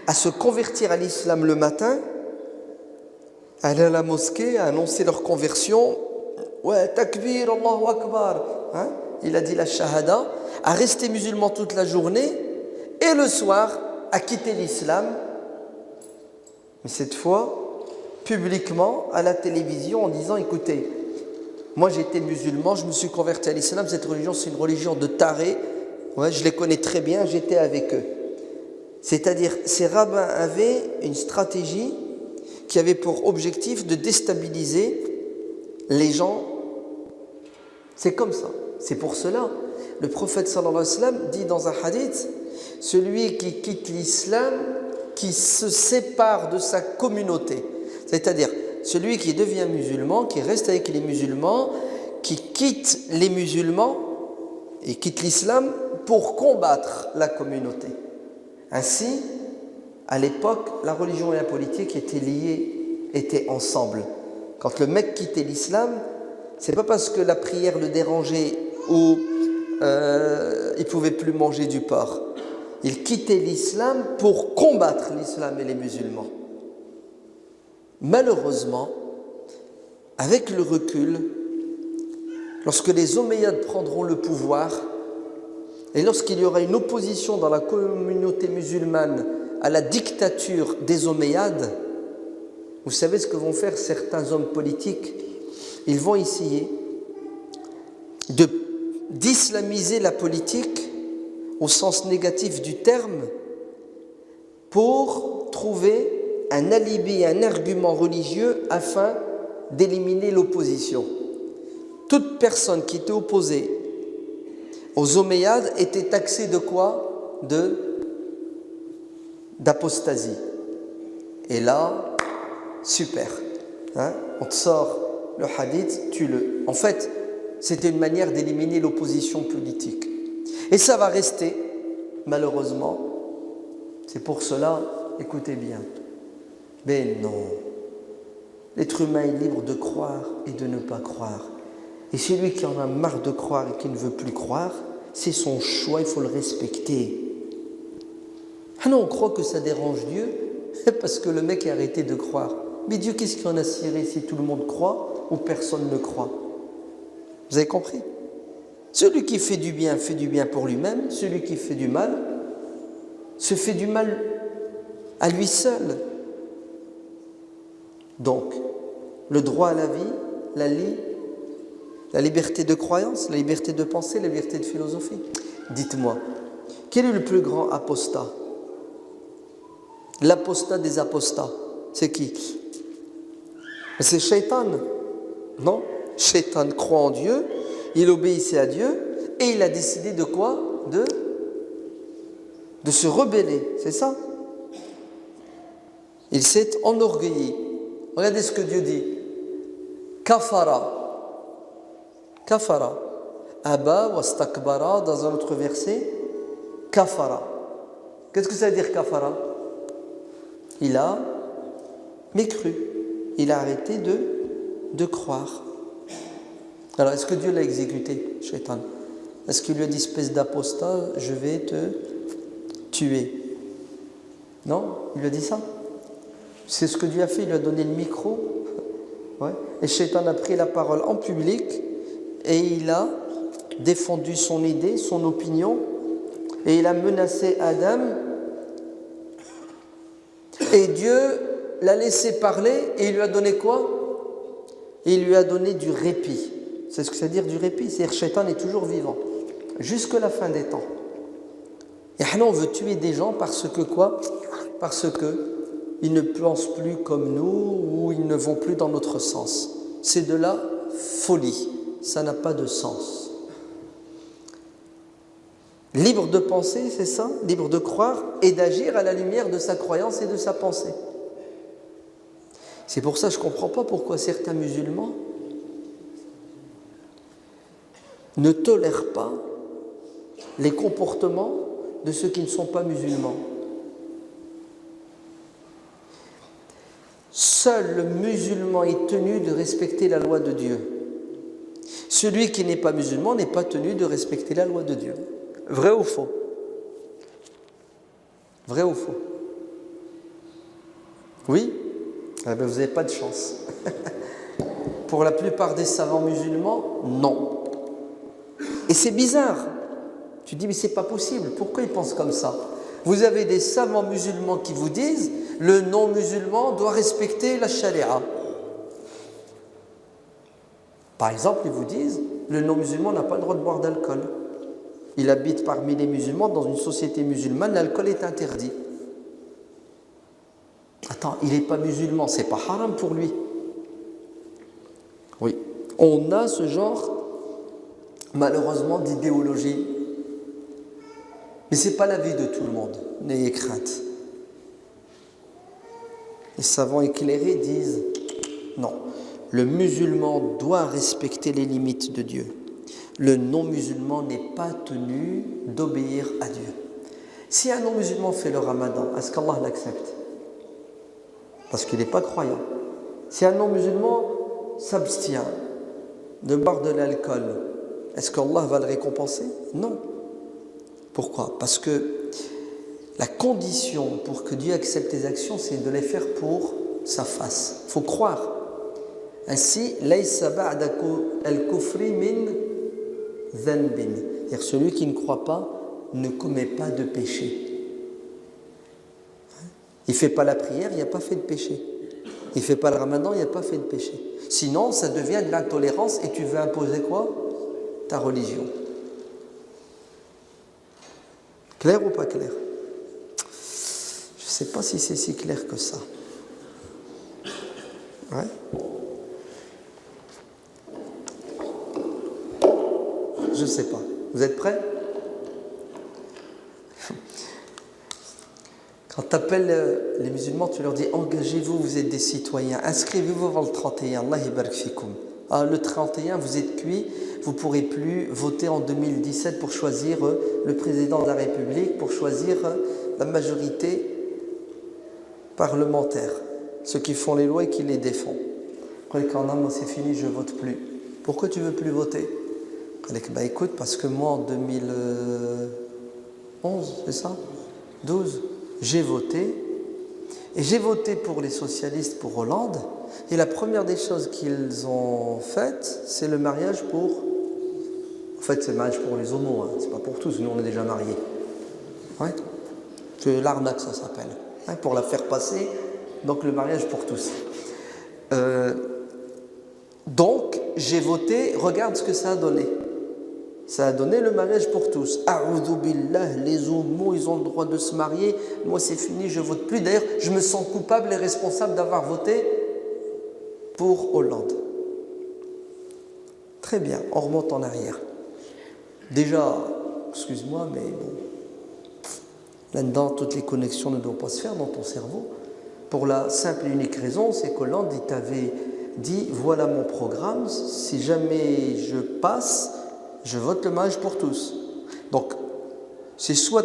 Speaker 1: à se convertir à l'islam le matin, à aller à la mosquée, à annoncer leur conversion. Ouais, takbir, Allahu Akbar. Il a dit la shahada, à rester musulman toute la journée et le soir à quitter l'islam. Mais cette fois, publiquement, à la télévision, en disant écoutez, moi j'étais musulman, je me suis converti à l'islam, cette religion c'est une religion de tarés, je les connais très bien, j'étais avec eux. C'est-à-dire, ces rabbins avaient une stratégie qui avait pour objectif de déstabiliser les gens. C'est comme ça. C'est pour cela, le prophète sallallahu alayhi wa sallam dit dans un hadith, celui qui quitte l'islam, qui se sépare de sa communauté. C'est-à-dire, celui qui devient musulman, qui reste avec les musulmans, qui quitte les musulmans et quitte l'islam pour combattre la communauté. Ainsi, à l'époque, la religion et la politique étaient liées, étaient ensemble. Quand le mec quittait l'islam, c'est pas parce que la prière le dérangeait ou il ne pouvait plus manger du porc. Il quittait l'islam pour combattre l'islam et les musulmans. Malheureusement, avec le recul, lorsque les Omeyyades prendront le pouvoir et lorsqu'il y aura une opposition dans la communauté musulmane à la dictature des Omeyyades, vous savez ce que vont faire certains hommes politiques? Ils vont essayer d'islamiser la politique au sens négatif du terme pour trouver un alibi, un argument religieux afin d'éliminer l'opposition. Toute personne qui était opposée aux Omeyyades était taxée de quoi? D'apostasie. Et là, super. On te sort le hadith, tue-le. En fait, c'était une manière d'éliminer l'opposition politique. Et ça va rester, malheureusement. C'est pour cela, écoutez bien. Mais non. L'être humain est libre de croire et de ne pas croire. Et celui qui en a marre de croire et qui ne veut plus croire, c'est son choix, il faut le respecter. Ah non, on croit que ça dérange Dieu parce que le mec a arrêté de croire. Mais Dieu, qu'est-ce qu'il en a ciré si tout le monde croit ou personne ne croit? Vous avez compris? Celui qui fait du bien pour lui-même. Celui qui fait du mal se fait du mal à lui seul. Donc, le droit à la vie, la liberté de croyance, la liberté de pensée, la liberté de philosophie. Dites-moi, quel est le plus grand apostat? L'apostat des apostats, c'est qui? C'est Shaitan. Non? Shaitan croit en Dieu, il obéissait à Dieu et il a décidé de quoi? De se rebeller, c'est ça? Il s'est enorgueilli. Regardez ce que Dieu dit. Kafara. Kafara. Aba wa stakbara, dans un autre verset. Kafara. Qu'est-ce que ça veut dire kafara? Il a mécru. Il a arrêté de croire. Alors, est-ce que Dieu l'a exécuté, Shaitan? Est-ce qu'il lui a dit, espèce d'apostat, je vais te tuer? Non? Il lui a dit ça? C'est ce que Dieu a fait, il lui a donné le micro. Ouais. Et Shaitan a pris la parole en public et il a défendu son idée, son opinion, et il a menacé Adam. Et Dieu l'a laissé parler et il lui a donné quoi? Il lui a donné du répit. C'est ce que ça veut dire du répit. C'est-à-dire que Shaitan est toujours vivant, jusqu'à la fin des temps. Et alors on veut tuer des gens parce que quoi? Parce que ils ne pensent plus comme nous ou ils ne vont plus dans notre sens. C'est de la folie. Ça n'a pas de sens. Libre de penser, c'est ça? Libre de croire et d'agir à la lumière de sa croyance et de sa pensée. C'est pour ça que je ne comprends pas pourquoi certains musulmans ne tolèrent pas les comportements de ceux qui ne sont pas musulmans. Seul le musulman est tenu de respecter la loi de Dieu. Celui qui n'est pas musulman n'est pas tenu de respecter la loi de Dieu. Vrai ou faux? Vrai ou faux? Oui? Eh bien, vous n'avez pas de chance. Pour la plupart des savants musulmans, non. Et c'est bizarre. Tu dis, mais c'est pas possible. Pourquoi ils pensent comme ça? Vous avez des savants musulmans qui vous disent le non-musulman doit respecter la charia. Par exemple, ils vous disent le non-musulman n'a pas le droit de boire d'alcool. Il habite parmi les musulmans, dans une société musulmane, l'alcool est interdit. Attends, il n'est pas musulman, c'est pas haram pour lui. Oui, on a ce genre, malheureusement, d'idéologie. Mais ce n'est pas l'avis de tout le monde, n'ayez crainte. Les savants éclairés disent non, le musulman doit respecter les limites de Dieu. Le non-musulman n'est pas tenu d'obéir à Dieu. Si un non-musulman fait le ramadan, est-ce qu'Allah l'accepte? Parce qu'il n'est pas croyant. Si un non-musulman s'abstient de boire de l'alcool, est-ce qu'Allah va le récompenser? Non. Pourquoi? Parce que la condition pour que Dieu accepte tes actions, c'est de les faire pour sa face. Il faut croire. Ainsi, laysa ba'da al-kufri min dhanbin. C'est-à-dire celui qui ne croit pas ne commet pas de péché. Il ne fait pas la prière, il n'y a pas fait de péché. Il ne fait pas le ramadan, il n'y a pas fait de péché. Sinon, ça devient de l'intolérance et tu veux imposer quoi? Ta religion. Clair ou pas clair? Je ne sais pas si c'est si clair que ça. Ouais. Je ne sais pas. Vous êtes prêts? Quand tu appelles les musulmans, tu leur dis engagez-vous, vous êtes des citoyens, inscrivez-vous avant le 31, Allah yabarak fikoum. Ah, le 31, vous êtes cuits, vous ne pourrez plus voter en 2017 pour choisir le président de la République, pour choisir la majorité parlementaire, ceux qui font les lois et qui les défendent. Moi c'est fini, je ne vote plus. Pourquoi tu ne veux plus voter? Bah écoute, parce que moi en 2011, c'est ça 12, j'ai voté. Et j'ai voté pour les socialistes, pour Hollande. Et la première des choses qu'ils ont faites, c'est le mariage pour... En fait, c'est le mariage pour les homos, hein. C'est pas pour tous, nous on est déjà mariés. Ouais. C'est l'arnaque, ça s'appelle. Hein, pour la faire passer, donc le mariage pour tous. Donc, j'ai voté, regarde ce que ça a donné. Ça a donné le mariage pour tous. A'udhu billah, les homos, ils ont le droit de se marier. Moi, c'est fini, je vote plus. D'ailleurs, je me sens coupable et responsable d'avoir voté pour Hollande. Très bien, on remonte en arrière. Déjà, excuse-moi, mais bon, là-dedans, toutes les connexions ne doivent pas se faire dans ton cerveau. Pour la simple et unique raison, c'est qu'Hollande, il t'avait dit, voilà mon programme, si jamais je passe, je vote le mariage pour tous. Donc, c'est soit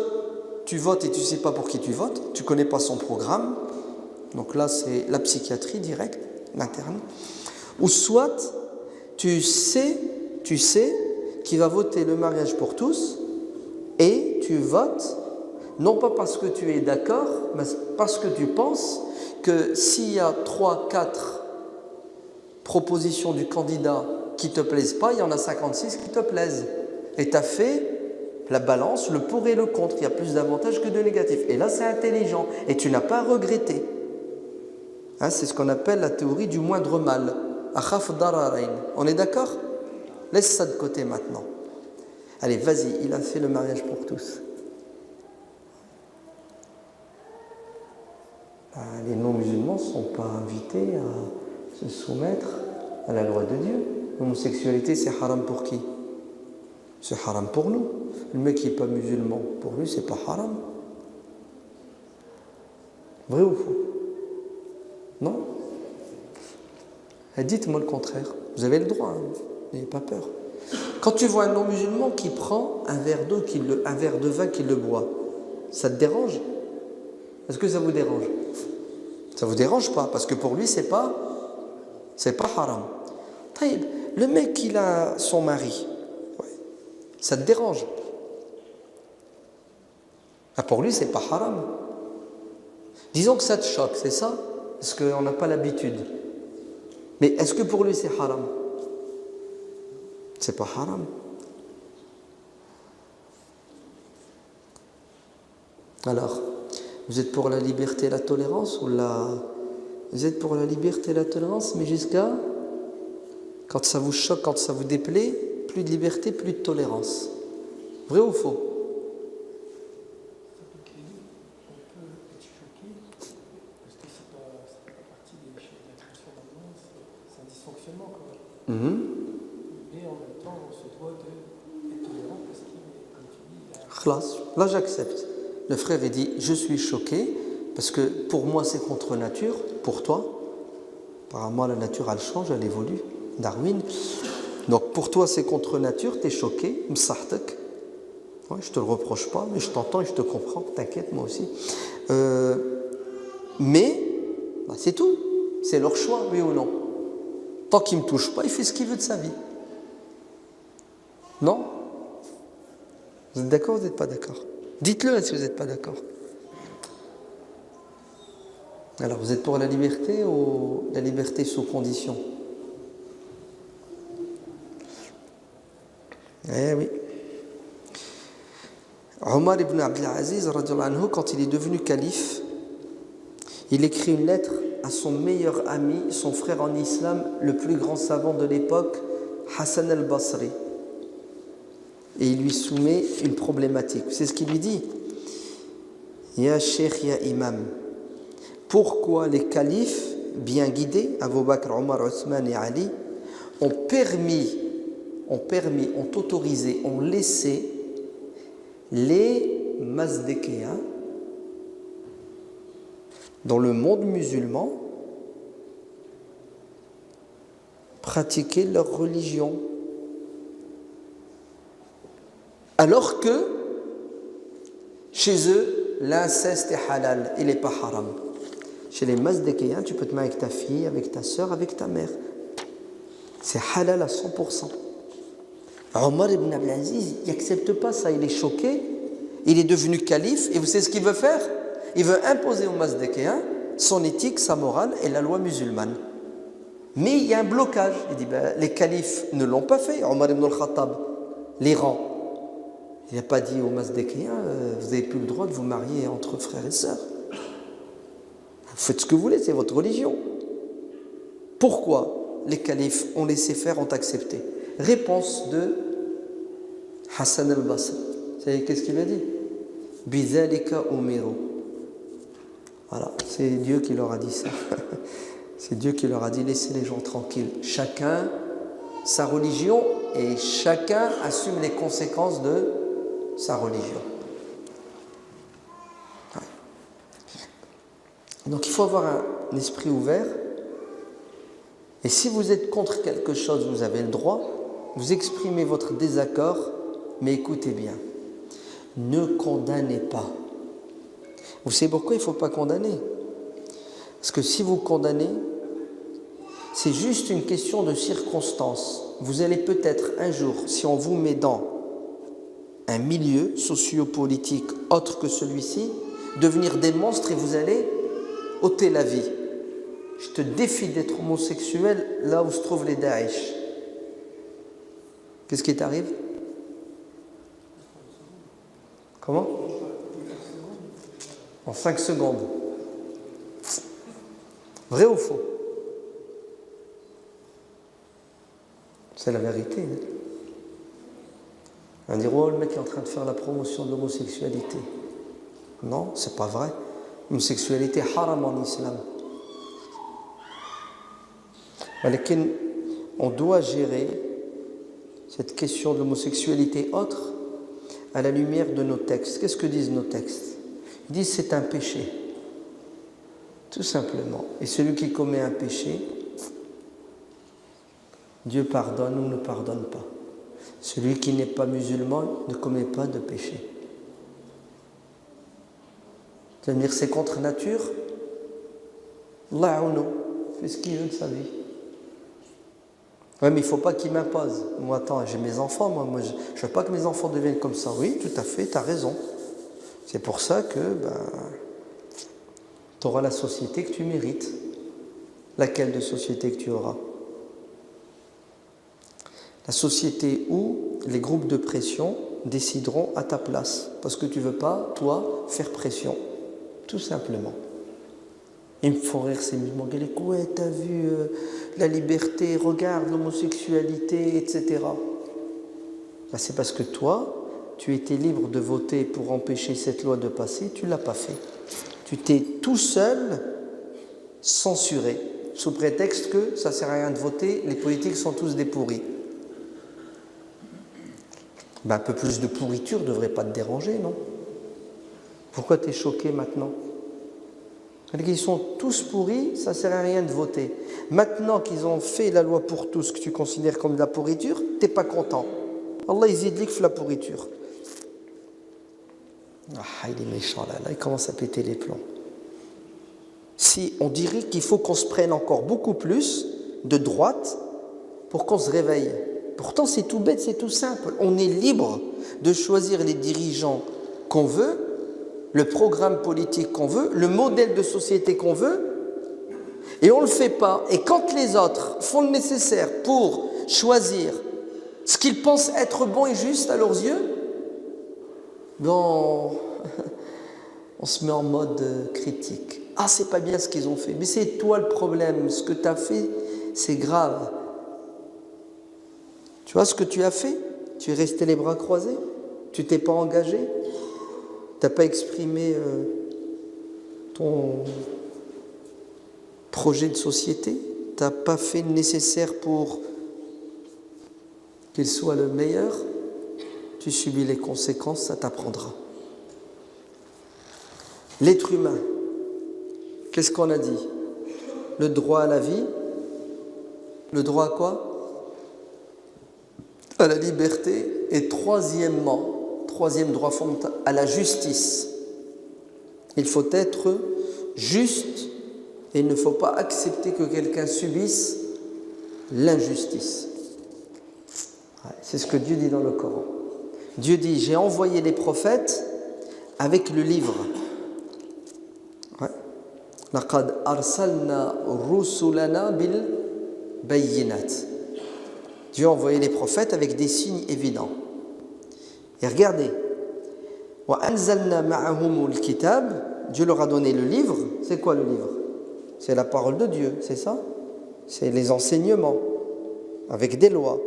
Speaker 1: tu votes et tu ne sais pas pour qui tu votes, tu ne connais pas son programme, donc là c'est la psychiatrie directe, l'interne, ou soit tu sais qu'il va voter le mariage pour tous et tu votes, non pas parce que tu es d'accord, mais parce que tu penses que s'il y a 3-4 propositions du candidat qui ne te plaisent pas, il y en a 56 qui te plaisent. Et tu as fait la balance, le pour et le contre. Il y a plus d'avantages que de négatifs. Et là, c'est intelligent. Et tu n'as pas regretté. Hein, c'est ce qu'on appelle la théorie du moindre mal. Akhaf dararain. On est d'accord? Laisse ça de côté maintenant. Allez, vas-y, il a fait le mariage pour tous. Les non-musulmans ne sont pas invités à se soumettre à la loi de Dieu. L'homosexualité, c'est haram pour qui? C'est haram pour nous. Le mec qui n'est pas musulman, pour lui, c'est pas haram. Vrai ou faux? Non? Dites-moi le contraire. Vous avez le droit, hein. N'ayez pas peur. Quand tu vois un non-musulman qui prend un verre d'eau, un verre de vin qu'il le boit, ça te dérange? Est-ce que ça vous dérange? Ça ne vous dérange pas, parce que pour lui, c'est pas haram. Taïb, le mec, il a son mari. Ouais. Ça te dérange? Ah, pour lui, c'est pas haram. Disons que ça te choque, c'est ça? Parce qu'on n'a pas l'habitude. Mais est-ce que pour lui, c'est haram? C'est pas haram. Alors, vous êtes pour la liberté et la tolérance Vous êtes pour la liberté et la tolérance, mais jusqu'à... Quand ça vous choque, quand ça vous déplaît, plus de liberté, plus de tolérance. Vrai ou faux?
Speaker 2: On peut être choqué, parce que ça fait pas partie des transformations, c'est un dysfonctionnement quand même. Mais en même temps, on se doit d'être tolérant parce qu'il, comme tu dis, il y a...
Speaker 1: Là, j'accepte. Le frère, il dit, je suis choqué, parce que pour moi, c'est contre nature, pour toi. Apparemment, la nature, elle change, elle évolue. Darwin. Donc pour toi c'est contre nature, t'es choqué, msahtak. Ouais, je te le reproche pas, mais je t'entends et je te comprends, t'inquiète, moi aussi. Mais c'est tout, c'est leur choix, oui ou non. Tant qu'il ne me touche pas, il fait ce qu'il veut de sa vie. Non? Vous êtes d'accord ou vous n'êtes pas d'accord? Dites-le si vous n'êtes pas d'accord. Alors vous êtes pour la liberté ou la liberté sous condition? Eh oui. Omar ibn Abdel Aziz, quand il est devenu calife, il écrit une lettre à son meilleur ami, son frère en islam, le plus grand savant de l'époque, Hassan al-Basri. Et il lui soumet une problématique. C'est ce qu'il lui dit. Ya Sheikh, ya Imam, pourquoi les califes, bien guidés, Abu Bakr, Omar, Othman et Ali, ont autorisé, ont laissé les Mazdékéens dans le monde musulman, pratiquer leur religion. Alors que chez eux, l'inceste est halal, il n'est pas haram. Chez les Mazdékéens, tu peux te mettre avec ta fille, avec ta soeur, avec ta mère. C'est halal à 100%. Omar ibn Abdelaziz, il n'accepte pas ça, il est choqué. Il est devenu calife et vous savez ce qu'il veut faire? Il veut imposer aux Mazdékéens son éthique, sa morale et la loi musulmane. Mais il y a un blocage. Il dit, les califes ne l'ont pas fait. Omar ibn al-Khattab, l'Iran. Il n'a pas dit aux Mazdékéens, vous n'avez plus le droit de vous marier entre frères et sœurs. Vous faites ce que vous voulez, c'est votre religion. Pourquoi les califes ont laissé faire, ont accepté? Réponse de Hassan al-Basri. Vous savez qu'est-ce qu'il a dit? Bidhalika umiru. Voilà, c'est Dieu qui leur a dit ça. C'est Dieu qui leur a dit laissez les gens tranquilles. Chacun sa religion et chacun assume les conséquences de sa religion. Ouais. Donc il faut avoir un esprit ouvert. Et si vous êtes contre quelque chose, vous avez le droit, vous exprimez votre désaccord, mais écoutez bien, ne condamnez pas. Vous savez pourquoi il ne faut pas condamner? Parce que si vous condamnez, c'est juste une question de circonstance. Vous allez peut-être un jour, si on vous met dans un milieu socio-politique autre que celui-ci, devenir des monstres et vous allez ôter la vie. Je te défie d'être homosexuel là où se trouvent les Daesh. Qu'est-ce qui t'arrive? Comment? En 5 secondes. Vrai ou faux? C'est la vérité. Hein? On dit, oh, le mec est en train de faire la promotion de l'homosexualité. Non, c'est pas vrai. L'homosexualité est haram en islam. On doit gérer cette question de l'homosexualité autre à la lumière de nos textes. Qu'est-ce que disent nos textes? Ils disent c'est un péché. Tout simplement. Et celui qui commet un péché, Dieu pardonne ou ne pardonne pas. Celui qui n'est pas musulman ne commet pas de péché. Ça veut dire c'est contre nature. Allah ou non, fait ce qu'il veut de sa vie. Oui, mais il ne faut pas qu'il m'impose. Moi, attends, j'ai mes enfants, moi je ne veux pas que mes enfants deviennent comme ça. Oui, tout à fait, tu as raison. C'est pour ça que tu auras la société que tu mérites. Laquelle de société que tu auras? La société où les groupes de pression décideront à ta place. Parce que tu ne veux pas, toi, faire pression. Tout simplement. Ils me font rire ces musulmans. Ouais, t'as vu la liberté, regarde l'homosexualité, etc. C'est parce que toi, tu étais libre de voter pour empêcher cette loi de passer, tu ne l'as pas fait. Tu t'es tout seul censuré, sous prétexte que ça ne sert à rien de voter, les politiques sont tous des pourris. Un peu plus de pourriture ne devrait pas te déranger, non? Pourquoi tu es choqué maintenant? Ils sont tous pourris, ça ne sert à rien de voter. Maintenant qu'ils ont fait la loi pour tous, que tu considères comme de la pourriture, tu n'es pas content. Allah, il dit que la pourriture. Ah, il est méchant là, il commence à péter les plombs. Si on dirait qu'il faut qu'on se prenne encore beaucoup plus de droite pour qu'on se réveille. Pourtant, c'est tout bête, c'est tout simple. On est libre de choisir les dirigeants qu'on veut, le programme politique qu'on veut, le modèle de société qu'on veut, et on ne le fait pas. Et quand les autres font le nécessaire pour choisir ce qu'ils pensent être bon et juste à leurs yeux, on se met en mode critique. Ah, c'est pas bien ce qu'ils ont fait. Mais c'est toi le problème. Ce que tu as fait, c'est grave. Tu vois ce que tu as fait? Tu es resté les bras croisés? Tu t'es pas engagé? Tu n'as pas exprimé ton projet de société? Tu n'as pas fait le nécessaire pour qu'il soit le meilleur? Tu subis les conséquences, ça t'apprendra. L'être humain, Qu'est-ce qu'on a dit? Le droit à la vie. Le droit à quoi? À la liberté. Et troisième droit fondamental, à la justice. Il faut être juste et il ne faut pas accepter que quelqu'un subisse l'injustice. C'est ce que Dieu dit dans le Coran. Dieu dit, j'ai envoyé les prophètes avec le livre. Laqad arsalna rusulana bil bayyinat. Dieu a envoyé les prophètes avec des signes évidents. Et regardez, wa anzalna ma'ahumul kitab. Dieu leur a donné le livre. C'est quoi le livre? C'est la parole de Dieu, c'est ça? C'est les enseignements avec des lois.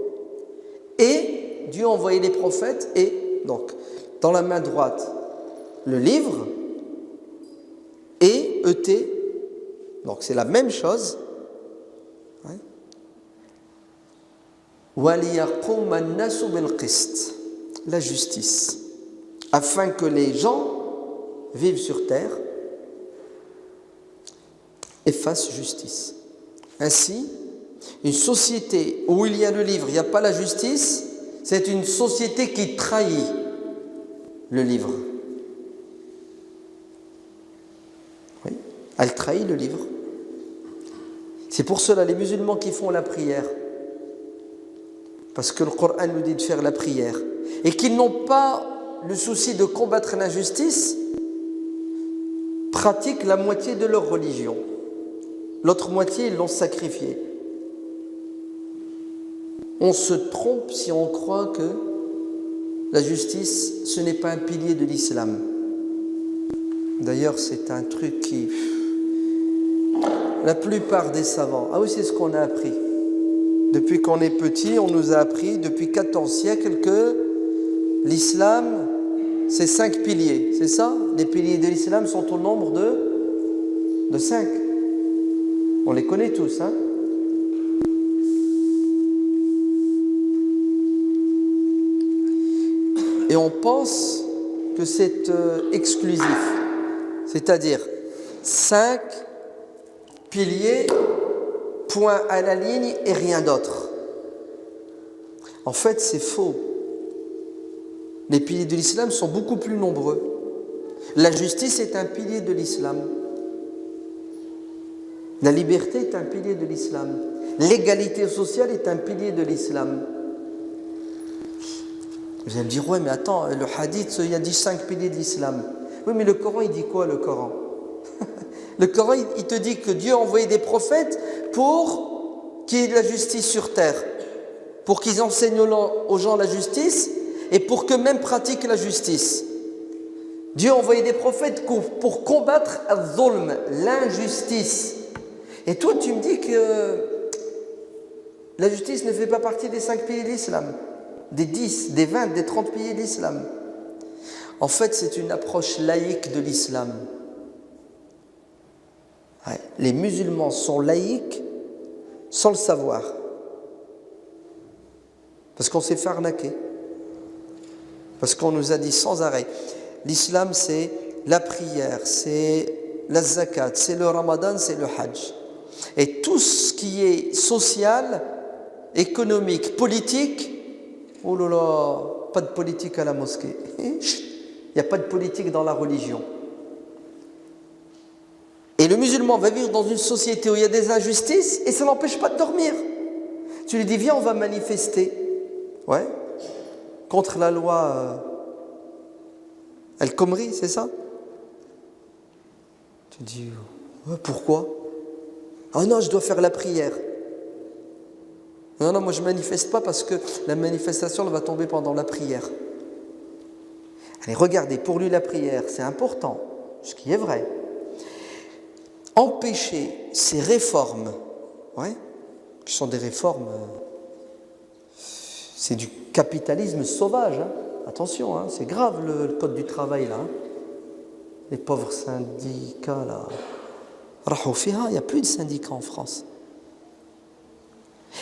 Speaker 1: Et Dieu a envoyé les prophètes et donc dans la main droite le livre et ET, donc c'est la même chose. وَلِيَقُومَ النَّاسُ بِالْقِسْطِ, la justice, afin que les gens vivent sur terre et fassent justice. Ainsi, une société où il y a le livre, il n'y a pas la justice, c'est une société qui trahit le livre. Oui, elle trahit le livre. C'est pour cela les musulmans qui font la prière, parce que le Coran nous dit de faire la prière, et qu'ils n'ont pas le souci de combattre l'injustice, pratiquent la moitié de leur religion. L'autre moitié, ils l'ont sacrifiée. On se trompe si on croit que la justice, ce n'est pas un pilier de l'islam. D'ailleurs, c'est un truc qui... La plupart des savants... Ah oui, c'est ce qu'on a appris. Depuis qu'on est petit, on nous a appris, depuis 14 siècles, que l'islam, c'est 5 piliers. C'est ça? Les piliers de l'islam sont au nombre de 5. On les connaît tous, hein? Et on pense que c'est exclusif. C'est-à-dire 5 piliers, point à la ligne et rien d'autre. En fait, c'est faux. Les piliers de l'islam sont beaucoup plus nombreux. La justice est un pilier de l'islam. La liberté est un pilier de l'islam. L'égalité sociale est un pilier de l'islam. Vous allez me dire, ouais, mais attends, le hadith, il y a dit 5 piliers de l'islam. Oui, mais le Coran, il dit quoi, le Coran? Le Coran, il te dit que Dieu a envoyé des prophètes pour qu'il y ait de la justice sur terre, pour qu'ils enseignent aux gens la justice et pour qu'eux-mêmes pratiquent la justice. Dieu a envoyé des prophètes pour combattre al-zulm, l'injustice. Et toi, tu me dis que la justice ne fait pas partie des 5 piliers de l'islam, des 10, des 20, des 30 piliers de l'islam. En fait, c'est une approche laïque de l'islam. Ouais, les musulmans sont laïcs sans le savoir. Parce qu'on s'est fait arnaquer. Parce qu'on nous a dit sans arrêt, l'islam c'est la prière, c'est la zakat, c'est le ramadan, c'est le hajj. Et tout ce qui est social, économique, politique, oh là là, pas de politique à la mosquée. Il n'y a pas de politique dans la religion. Et le musulman va vivre dans une société où il y a des injustices et ça ne l'empêche pas de dormir. Tu lui dis, viens, on va manifester. Ouais. Contre la loi El Khomri, c'est ça? Tu dis, ouais, pourquoi? Ah non, je dois faire la prière. Non, moi je ne manifeste pas parce que la manifestation elle va tomber pendant la prière. Allez, regardez, pour lui la prière, c'est important, ce qui est vrai. Empêcher ces réformes, ouais, qui sont des réformes, c'est du capitalisme sauvage, hein. Attention, hein, c'est grave le code du travail là. Hein. Les pauvres syndicats là. Il n'y a plus de syndicats en France.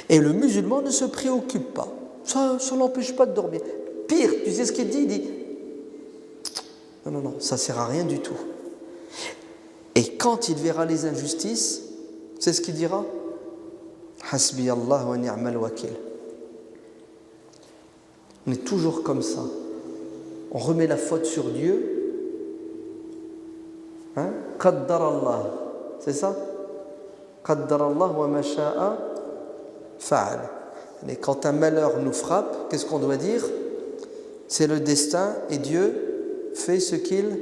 Speaker 1: Et le musulman ne se préoccupe pas. Ça ne l'empêche pas de dormir. Pire, tu sais ce qu'il dit? Il dit non, ça ne sert à rien du tout. Et quand il verra les injustices, c'est ce qu'il dira. Hasbi Allah wa ni'mal wakil. On est toujours comme ça. On remet la faute sur Dieu. Qaddar Allah. C'est ça? Qaddar Allah wa ma sha'a fa'al. Et quand un malheur nous frappe, qu'est-ce qu'on doit dire? C'est le destin et Dieu fait ce qu'il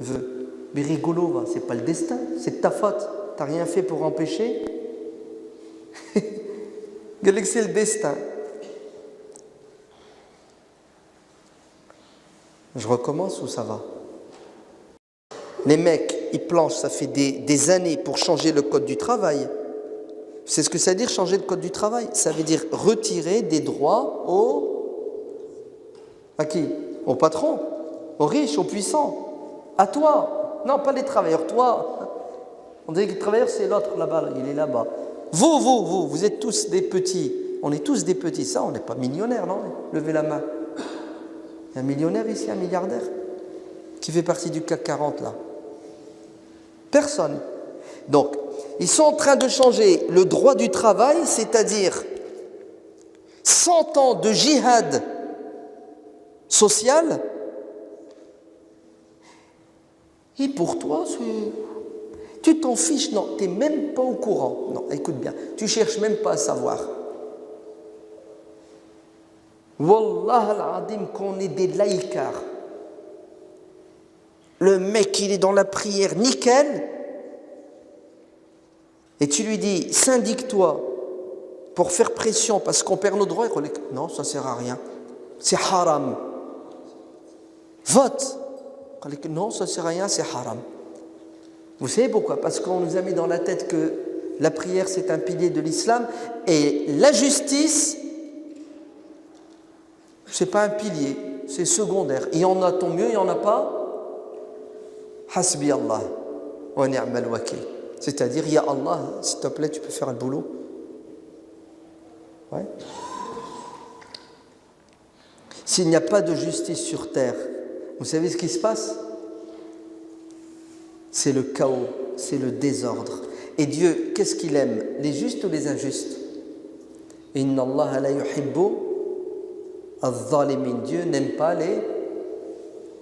Speaker 1: veut. Mais rigolo, c'est pas le destin, c'est de ta faute. T'as rien fait pour empêcher. C'est le destin. Je recommence ou ça va? Les mecs, ils planchent, ça fait des années pour changer le code du travail. C'est ce que ça veut dire changer le code du travail. Ça veut dire retirer des droits à qui? Au patron, aux riches, aux puissants, à toi. Non, pas les travailleurs, toi. On dirait que les travailleurs, c'est l'autre là-bas, il est là-bas. Vous êtes tous des petits. On est tous des petits. Ça, on n'est pas millionnaires, non? Levez la main. Il y a un millionnaire ici, un milliardaire, qui fait partie du CAC 40 là. Personne. Donc, ils sont en train de changer le droit du travail, c'est-à-dire 100 ans de djihad social. Et pour toi, tu t'en fiches, non, tu n'es même pas au courant. Non, écoute bien, tu ne cherches même pas à savoir. Wallah al-Adim, qu'on est des laïcards. Le mec, il est dans la prière, nickel. Et tu lui dis, syndique-toi pour faire pression parce qu'on perd nos droits. Il dit, non, ça ne sert à rien. C'est haram. Vote. Il dit, non, ça ne sert à rien, c'est haram. Vous savez pourquoi? Parce qu'on nous a mis dans la tête que la prière, c'est un pilier de l'islam et la justice, ce n'est pas un pilier, c'est secondaire. Il y en a tant mieux, il n'y en a pas. Hasbi Allah wa ni'mal wakil. C'est-à-dire, ya Allah, s'il te plaît, tu peux faire le boulot. Ouais. S'il n'y a pas de justice sur terre, vous savez ce qui se passe? C'est le chaos, c'est le désordre. Et Dieu, qu'est-ce qu'il aime? Les justes ou les injustes? Inna Allah la yuhibbu al-zalimin. Dieu n'aime pas les...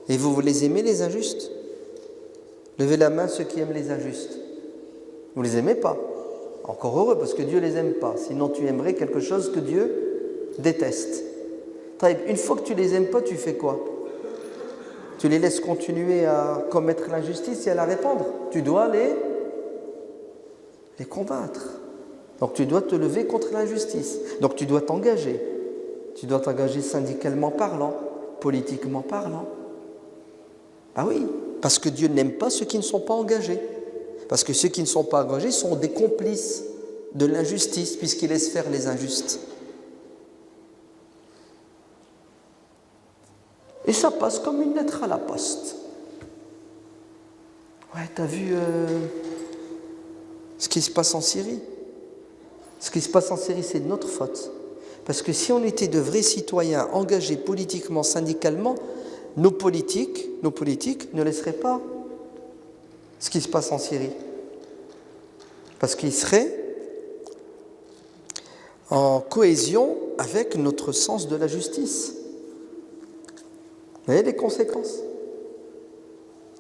Speaker 1: Et vous les aimez, les injustes? Levez la main ceux qui aiment les injustes. Vous ne les aimez pas. Encore heureux, parce que Dieu ne les aime pas. Sinon, tu aimerais quelque chose que Dieu déteste. Une fois que tu ne les aimes pas, tu fais quoi? Tu les laisses continuer à commettre l'injustice et à la répandre. Tu dois les combattre. Donc tu dois te lever contre l'injustice. Donc tu dois t'engager. Tu dois t'engager syndicalement parlant, politiquement parlant. Ah oui, parce que Dieu n'aime pas ceux qui ne sont pas engagés. Parce que ceux qui ne sont pas engagés sont des complices de l'injustice, puisqu'ils laissent faire les injustes. Et ça passe comme une lettre à la poste. Ouais, t'as vu ce qui se passe en Syrie? Ce qui se passe en Syrie, c'est de notre faute. Parce que si on était de vrais citoyens engagés politiquement, syndicalement, nos politiques ne laisseraient pas ce qui se passe en Syrie. Parce qu'ils seraient en cohésion avec notre sens de la justice. Vous voyez les conséquences?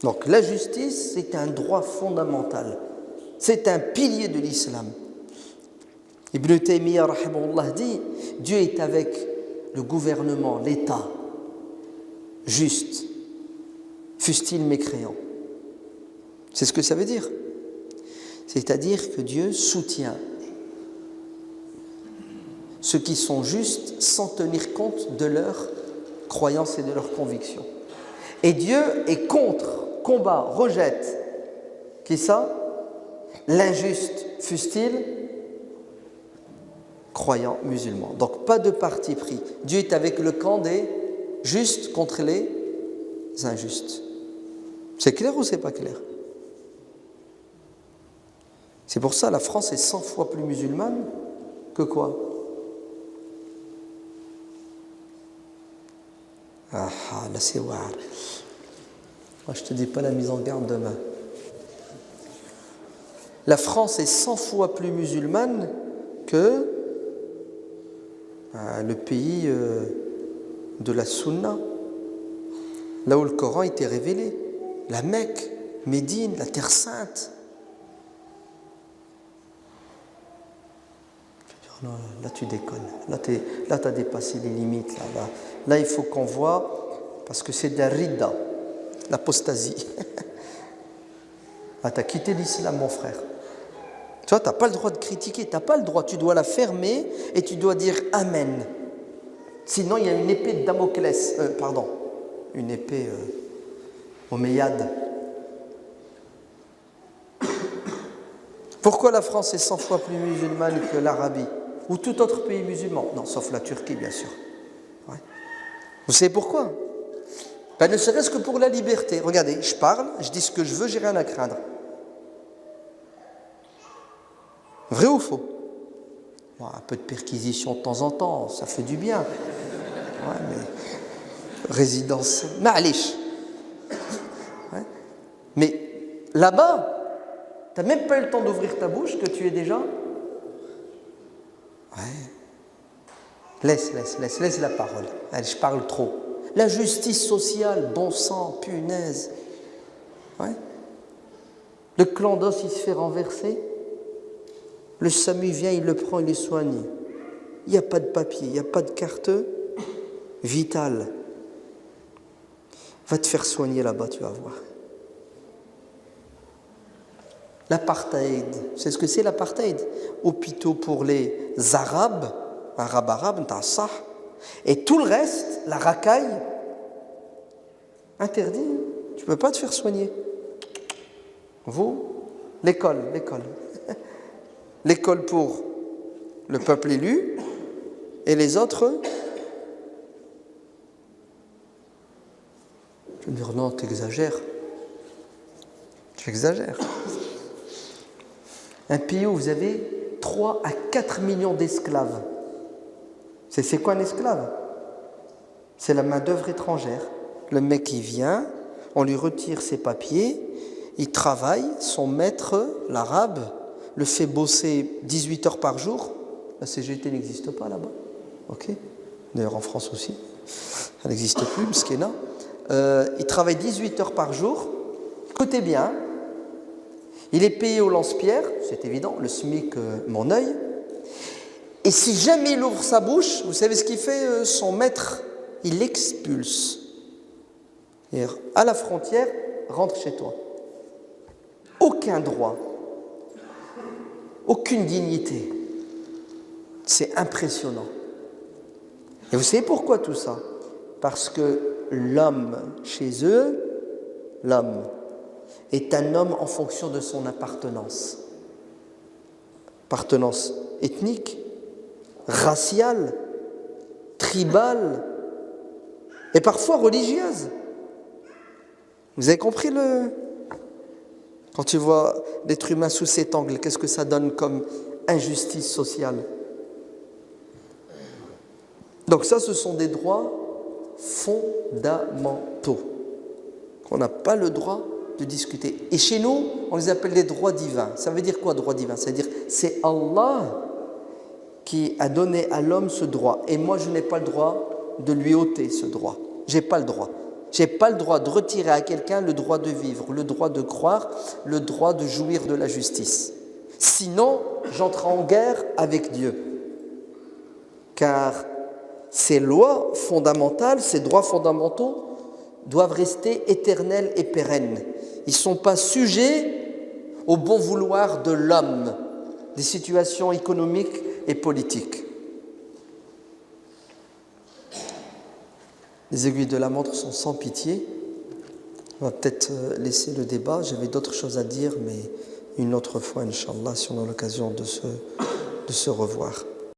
Speaker 1: Donc la justice, c'est un droit fondamental. C'est un pilier de l'islam. Ibn Taymiyyah rahimahullah dit, Dieu est avec le gouvernement, l'État, juste, fût-il mécréant. C'est ce que ça veut dire. C'est-à-dire que Dieu soutient ceux qui sont justes sans tenir compte de leurs croyances et de leurs convictions. Et Dieu est contre, combat, rejette, qui ça? L'injuste, fût-il croyant musulman. Donc pas de parti pris. Dieu est avec le camp des justes contre les injustes. C'est clair ou c'est pas clair? C'est pour ça la France est 100 fois plus musulmane que quoi? Ah, là c'est war. Moi je te dis pas la mise en garde demain. La France est 100 fois plus musulmane que le pays de la Sunna, là où le Coran était révélé. La Mecque, Médine, la Terre Sainte. Non, là tu déconnes. Là tu as dépassé les limites. Là, il faut qu'on voit, parce que c'est de la ridda, l'apostasie. Ah, tu as quitté l'islam, mon frère. Tu vois, tu n'as pas le droit de critiquer, tu n'as pas le droit. Tu dois la fermer et tu dois dire Amen. Sinon, il y a une épée de Damoclès. Une épée omeyyade. Pourquoi la France est 100 fois plus musulmane que l'Arabie ou tout autre pays musulman? Non, sauf la Turquie, bien sûr. Ouais. Vous savez pourquoi? Ne serait-ce que pour la liberté. Regardez, je parle, je dis ce que je veux, j'ai rien à craindre. Vrai ou faux? Bon, un peu de perquisition de temps en temps, ça fait du bien. Ouais, mais résidence, ma'alish. Ouais. Mais là-bas, tu n'as même pas eu le temps d'ouvrir ta bouche que tu es déjà. Ouais. Laisse la parole. Allez, je parle trop. La justice sociale, bon sang, punaise. Ouais. Le clandos, il se fait renverser. Le SAMU vient, il le prend, il le soigne. Il n'y a pas de papier, il n'y a pas de carte vitale. Va te faire soigner là-bas, tu vas voir. L'apartheid, c'est ce que c'est l'apartheid? Hôpitaux pour les Arabes, ça. Et tout le reste, la racaille, interdit. Tu ne peux pas te faire soigner. Vous, l'école. L'école pour le peuple élu et les autres. Je veux dire, non, t'exagères. J'exagère. Un pays où vous avez 3 à 4 millions d'esclaves. C'est quoi un esclave? C'est la main-d'œuvre étrangère. Le mec, il vient, on lui retire ses papiers, il travaille, son maître, l'arabe, le fait bosser 18 heures par jour. La CGT n'existe pas là-bas. Ok. D'ailleurs, en France aussi. Elle n'existe plus, Mskena. Il travaille 18 heures par jour. Écoutez bien. Il est payé au lance-pierre, c'est évident, le SMIC, mon œil. Et si jamais il ouvre sa bouche, vous savez ce qu'il fait, son maître? Il l'expulse. Et à la frontière, rentre chez toi. Aucun droit. Aucune dignité. C'est impressionnant. Et vous savez pourquoi tout ça? Parce que l'homme, chez eux, l'homme est un homme en fonction de son appartenance. Appartenance ethnique, raciale, tribale et parfois religieuse. Vous avez compris Quand tu vois l'être humain sous cet angle, qu'est-ce que ça donne comme injustice sociale? Donc ça, ce sont des droits fondamentaux qu'on n'a pas le droit de discuter. Et chez nous, on les appelle les droits divins. Ça veut dire quoi, droit divin? Ça veut dire c'est Allah qui a donné à l'homme ce droit. Et moi, je n'ai pas le droit de lui ôter ce droit. J'ai pas le droit. J'ai pas le droit de retirer à quelqu'un le droit de vivre, le droit de croire, le droit de jouir de la justice. Sinon, j'entre en guerre avec Dieu. Car ces lois fondamentales, ces droits fondamentaux doivent rester éternels et pérennes. Ils ne sont pas sujets au bon vouloir de l'homme, des situations économiques et politiques. Les aiguilles de la montre sont sans pitié. On va peut-être laisser le débat. J'avais d'autres choses à dire, mais une autre fois, Inch'Allah, si on a l'occasion de se revoir.